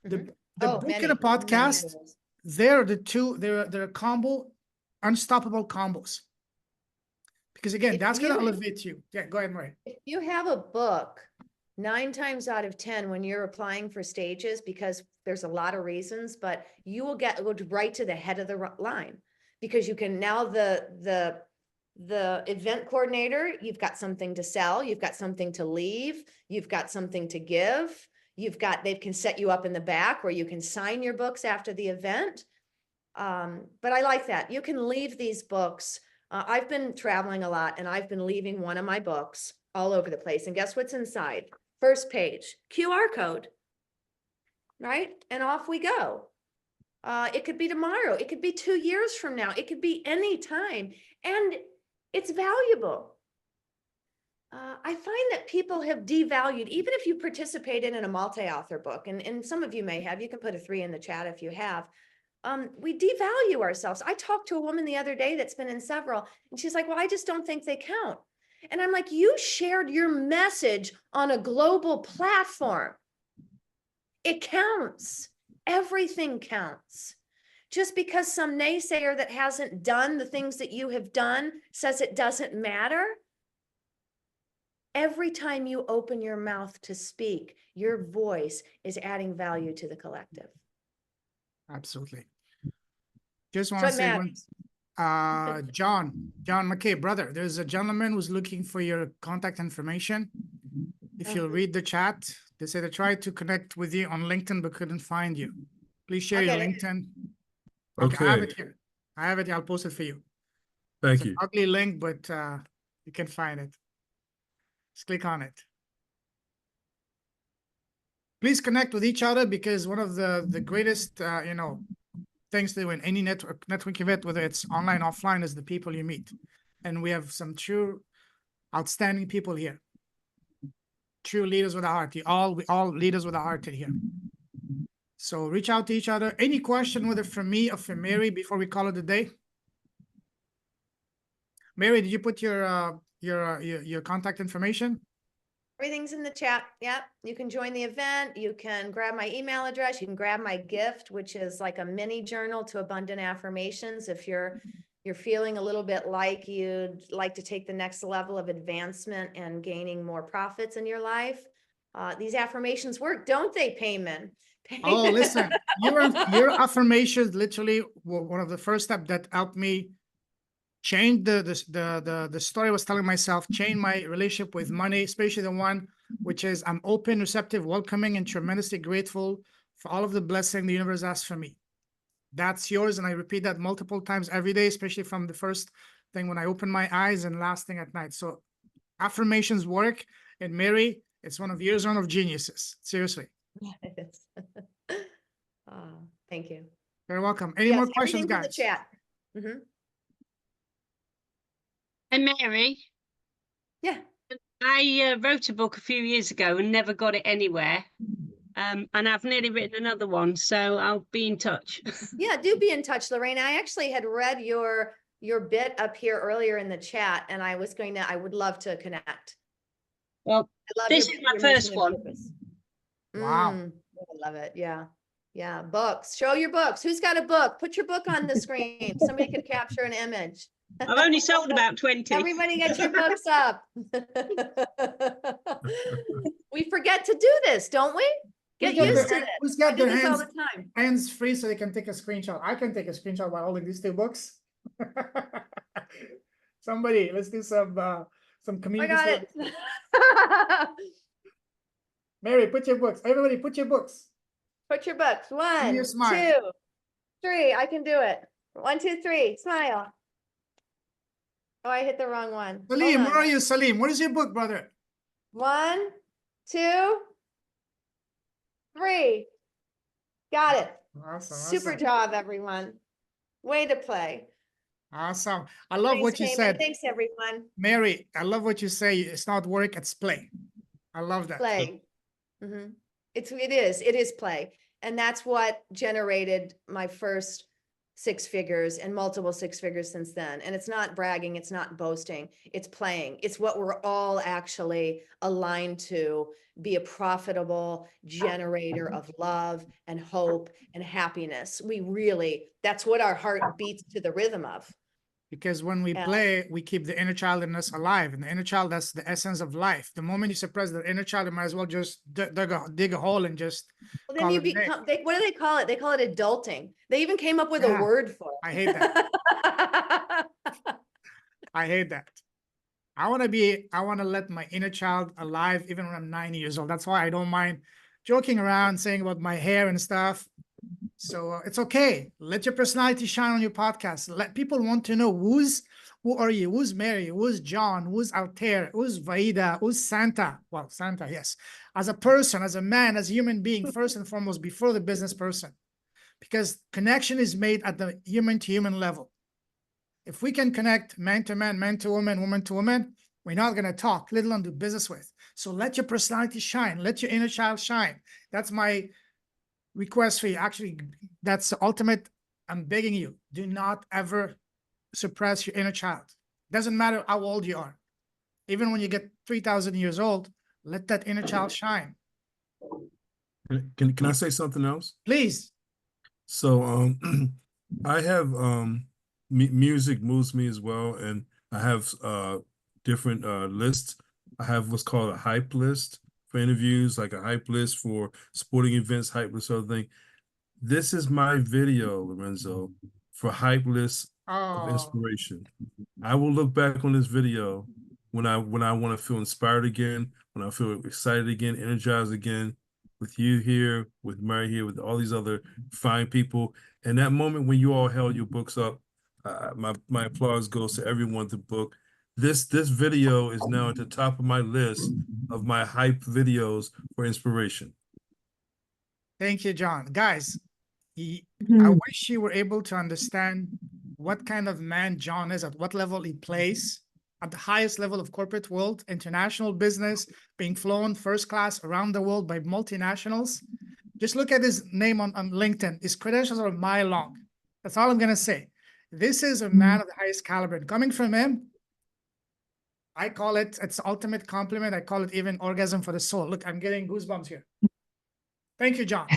The book and a podcast, they're a combo, unstoppable combos. Because again, that's going to elevate you. Yeah, go ahead, Marie. If you have a book 9 times out of 10, when you're applying for stages, because there's a lot of reasons, but you will go right to the head of the line, because you can now the event coordinator, you've got something to sell, you've got something to leave, you've got something to give, they can set you up in the back where you can sign your books after the event. But I like that. You can leave these books. I've been traveling a lot, and I've been leaving one of my books all over the place. And guess what's inside? First page, QR code, right? And off we go. It could be tomorrow. It could be 2 years from now. It could be any time. And it's valuable. I find that people have devalued, even if you participated in a multi-author book, and some of you may have, you can put a 3 in the chat if you have. We devalue ourselves. I talked to a woman the other day that's been in several, and she's like, well, I just don't think they count. And I'm like, you shared your message on a global platform. It counts. Everything counts. Just because some naysayer that hasn't done the things that you have done says it doesn't matter. Every time you open your mouth to speak, your voice is adding value to the collective. Absolutely. Just want So to it say matters. John McKay, brother, there's a gentleman who's looking for your contact information. If you'll read the chat, they say they tried to connect with you on LinkedIn but couldn't find you. Please share your Okay. LinkedIn. Okay. I have it here. I have it. I'll post it for you. Thank It's you. an ugly link, but you can find it. Just click on it. Please connect with each other, because one of the greatest things to do in any network event, whether it's online, offline, is the people you meet. And we have some true outstanding people here. True leaders with a heart. We all leaders with a heart in here. So reach out to each other. Any question, whether from me or from Mary, before we call it a day? Mary, did you put your contact information? Everything's in the chat. Yep. You can join the event. You can grab my email address. You can grab my gift, which is like a mini journal to abundant affirmations. If you're feeling a little bit like you'd like to take the next level of advancement and gaining more profits in your life, these affirmations work, don't they, Payman? Oh, listen, your affirmations literally were one of the first steps that helped me change the story I was telling myself, change my relationship with money, especially the one which is I'm open, receptive, welcoming, and tremendously grateful for all of the blessing the universe has for me. That's yours, and I repeat that multiple times every day, especially from the first thing when I open my eyes and last thing at night. So affirmations work, and Mary, it's one of your zone of geniuses. Seriously. Thank you. You're welcome. Any Yes, more questions, everything's in guys? the chat. And Mary, Yeah. I wrote a book a few years ago and never got it anywhere. And I've nearly written another one, so I'll be in touch. Yeah, do be in touch, Lorraine. I actually had read your bit up here earlier in the chat, and I would love to connect. Well, I love this is my your first mission and one. purpose. Wow. I love it. Yeah. Yeah. Books. Show your books. Who's got a book? Put your book on the screen. Somebody could capture an image. I've only sold about 20. Everybody get your books up. We forget to do this, don't we? Get used to it. Who's I got do their this all the time. hands free so they can take a screenshot? I can take a screenshot while holding these 2 books. Somebody, let's do some I community got service. it. Mary, put your books. Everybody, put your books. Put your books. 1, your 2, smile. 3. I can do it. 1, 2, 3. Smile. Oh, I hit the wrong one. Hold Salim, on. where are you, Salim? What is your book, brother? 1, 2, 3. Got it. Awesome. Super awesome. job, everyone. Way to play. Awesome. I love what you Payman. said. Thanks, everyone. Mary, I love what you say. It's not work, it's play. I love that. Play. It is play. And that's what generated my first 6 figures and multiple 6 figures since then. And it's not bragging, it's not boasting, it's playing. It's what we're all actually aligned to, be a profitable generator of love and hope and happiness. That's what our heart beats to the rhythm of. Because when we Yeah. play, we keep the inner child in us alive, and the inner child, that's the essence of life. The moment you suppress the inner child, you might as well just dig a hole and just Well, then call you it a day. become, what do they call it? They call it adulting. They even came up with Yeah, a word for it. I hate that. I hate that. I want to let my inner child alive even when I'm 90 years old. That's why I don't mind joking around, saying about my hair and stuff. So it's okay. Let your personality shine on your podcast. Let people want to know who are you? Who's Mary? Who's John? Who's Altair? Who's Vaida? Who's Santa? Well, Santa, yes. As a person, as a man, as a human being, first and foremost, before the business person. Because connection is made at the human to human level. If we can connect man to man, man to woman, woman to woman, we're not going to talk, let alone do business with. So let your personality shine. Let your inner child shine. That's my request for you. Actually, that's the ultimate. I'm begging you, do not ever suppress your inner child. Doesn't matter how old you are. Even when you get 3,000 years old, let that inner child shine. Can I say something else? Please. So I have music moves me as well, and I have different lists. I have what's called a hype list for interviews, like a hype list for sporting events, hype list, sort of thing. This is my video, Lorenzo, for hype lists of inspiration. I will look back on this video when I want to feel inspired again, when I feel excited again, energized again, with you here, with Mary here, with all these other fine people. And that moment when you all held your books up, my applause goes to everyone to book. This video is now at the top of my list of my hype videos for inspiration. Thank you, John. Guys, I wish you were able to understand what kind of man John is, at what level he plays, at the highest level of corporate world, international business, being flown first class around the world by multinationals. Just look at his name on LinkedIn. His credentials are a mile long. That's all I'm going to say. This is a man of the highest caliber. And coming from him, I call it, it's the ultimate compliment. I call it even orgasm for the soul. Look, I'm getting goosebumps here. Thank you, John.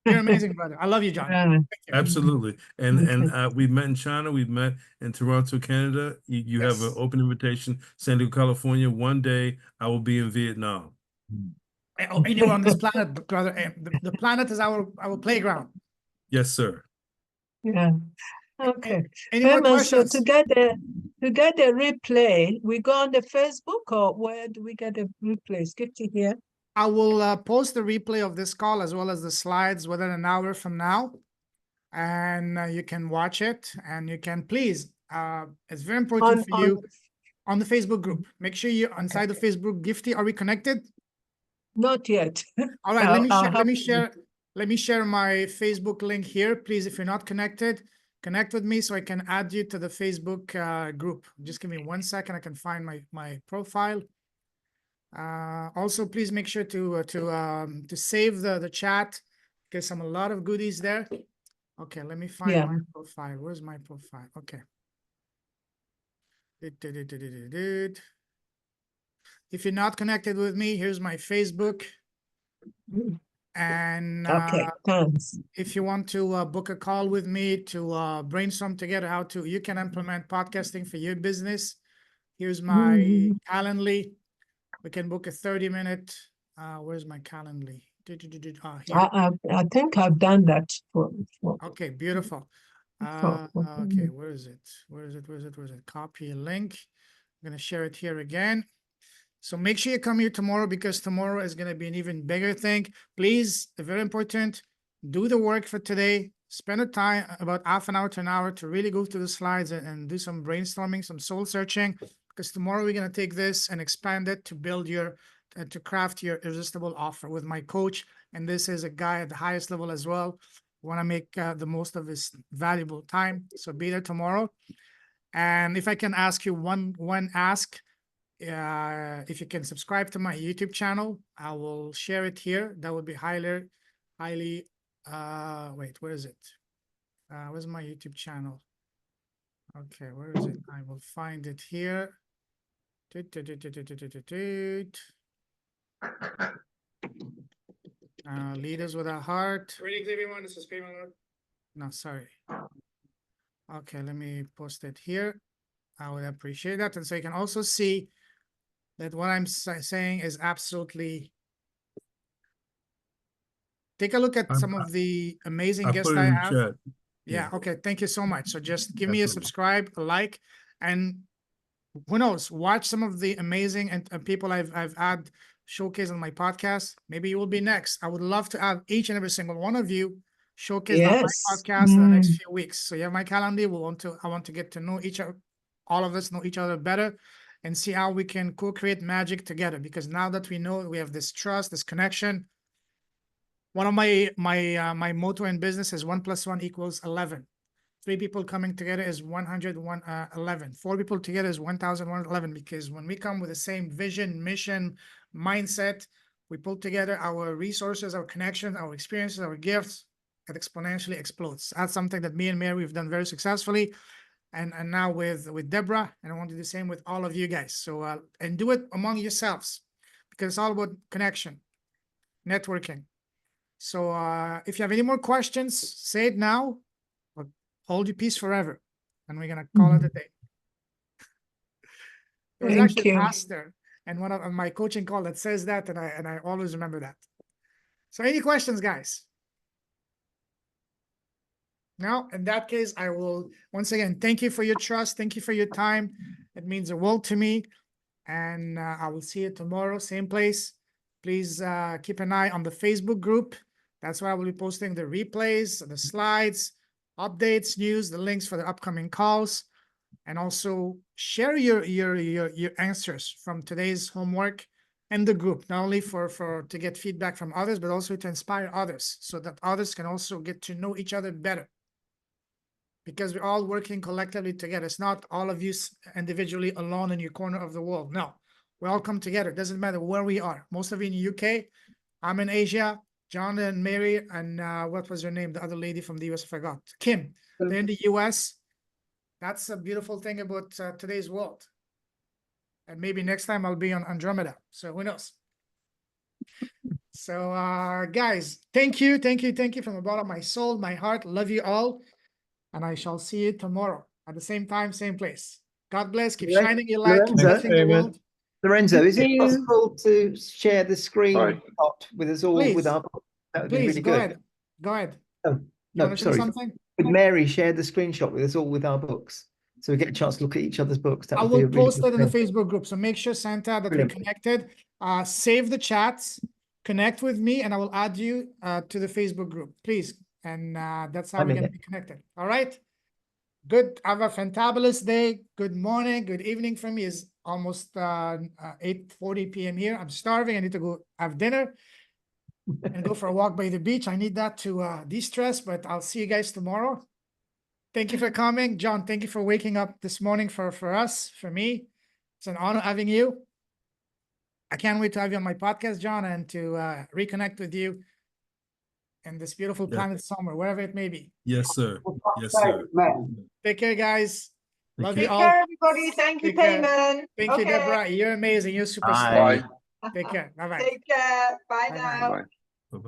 You're amazing, brother. I love you, John. Thank you. Absolutely. And we've met in China. We've met in Toronto, Canada. You have an open invitation, San Diego, California. One day I will be in Vietnam. Anywhere on this planet, brother. The planet is our playground. Yes, sir. Yeah. Okay. Any more So questions? to get the replay, we go on the Facebook, or where do we get the replays? Get to here. I will post the replay of this call as well as the slides within an hour from now. And you can watch it, and you can please, it's very important for you on the Facebook group. Make sure you're inside the Facebook. Gifty, are we connected? Not yet. All right, let me share my Facebook link here. Please, if you're not connected, connect with me so I can add you to the Facebook group. Just give me 1 second. I can find my profile. Also, please make sure to save the chat, because I'm a lot of goodies there. Okay, let me find my profile. Where's my profile? Okay. If you're not connected with me, here's my Facebook. And thanks. if you want to book a call with me to brainstorm together how you can implement podcasting for your business, here's my Calendly. We can book a 30-minute. Where's my Calendly? I think I've done that for. Okay, beautiful. Okay, where is it? Where is it? Copy a link. I'm gonna share it here again. So make sure you come here tomorrow, because tomorrow is gonna be an even bigger thing. Please, very important, do the work for today. Spend the time, about half an hour to an hour, to really go through the slides and do some brainstorming, some soul searching, because tomorrow we're gonna take this and expand it to build to craft your irresistible offer with my coach. And this is a guy at the highest level as well. Want to make the most of his valuable time. So be there tomorrow. And if I can ask you one ask, if you can subscribe to my YouTube channel, I will share it here. That would be highly, wait, where is it? Where's my YouTube channel? Okay, where is it? I will find it here. Leaders with a heart. Greetings, everyone. This is Payment. No, sorry. Okay, let me post it here. I would appreciate that. And so you can also see that what I'm saying is absolutely. Take a look at some of the amazing I guests put it I in have. chat. Yeah, okay, thank you so much. So just give me a Absolutely. subscribe, a like, and who knows, watch some of the amazing and people I've had showcased on my podcast. Maybe you will be next. I would love to have each and every single one of you showcased on my Yes. podcast in the next Mm. few weeks. So you have my calendar. I want to get to know all of us know each other better and see how we can co-create magic together. Because now that we know we have this trust, this connection, one of my motto in business is 1 + 1 = 11. 3 people coming together is 111. 4 people together is 1,111. Because when we come with the same vision, mission, mindset, we pull together our resources, our connections, our experiences, our gifts, it exponentially explodes. That's something that me and Mary we've done very successfully, and now with Deborah, and I want to do the same with all of you guys. So and do it among yourselves, because it's all about connection, networking. So if you have any more questions, say it now, or hold your peace forever, and we're gonna call it a day. It was Thank actually you. Pastor and one of my coaching call that says that, and I always remember that. So any questions, guys? No, in that case, I will once again thank you for your trust. Thank you for your time. It means the world to me. And I will see you tomorrow, same place. Please keep an eye on the Facebook group. That's where I will be posting the replays, the slides, updates, news, the links for the upcoming calls, and also share your answers from today's homework in the group, not only for to get feedback from others, but also to inspire others so that others can also get to know each other better. Because we're all working collectively together. It's not all of you individually alone in your corner of the world. No, we all come together. It doesn't matter where we are. Most of you in the UK, I'm in Asia, John and Mary, and what was her name? The other lady from the US, I forgot. Kim. They're in the US. That's a beautiful thing about today's world. And maybe next time I'll be on Andromeda. So who knows? So guys, thank you from the bottom of my soul, my heart. Love you all. And I shall see you tomorrow at the same time, same place. God bless. Keep shining your light. Keep Lorenzo, blessing the world. Lorenzo, is it you. possible to share the screen shot with us all with Please. our book? That would be Please really go good. ahead. Go ahead. Oh, You no, want to say sorry. something? Would Mary share the screenshot with us all with our books? So we get a chance to look at each other's books. That I would be a will really post good it in the thing. Facebook group. So make sure, Santa, that we're Brilliant. connected. Save the chats, connect with me, and I will add you to the Facebook group, please. And that's how I'm we're in going to it. be connected. All right. Good. Have a fantabulous day. Good morning. Good evening for me. Is almost 8:40 p.m. here. I'm starving. I need to go have dinner and go for a walk by the beach. I need that to de-stress, but I'll see you guys tomorrow. Thank you for coming. John, thank you for waking up this morning for us, for me. It's an honor having you. I can't wait to have you on my podcast, John, and to reconnect with you in this beautiful Yeah. planet somewhere, wherever it may be. Yes, sir. Yes, sir. Take care, guys. Take Love care. you Take all. care, everybody. Thank you, Take care. Payman. Thank you, Okay. Deborah. You're amazing. You're superstar. Bye. Take care. Bye-bye. Take care. Bye Bye-bye. now. Bye.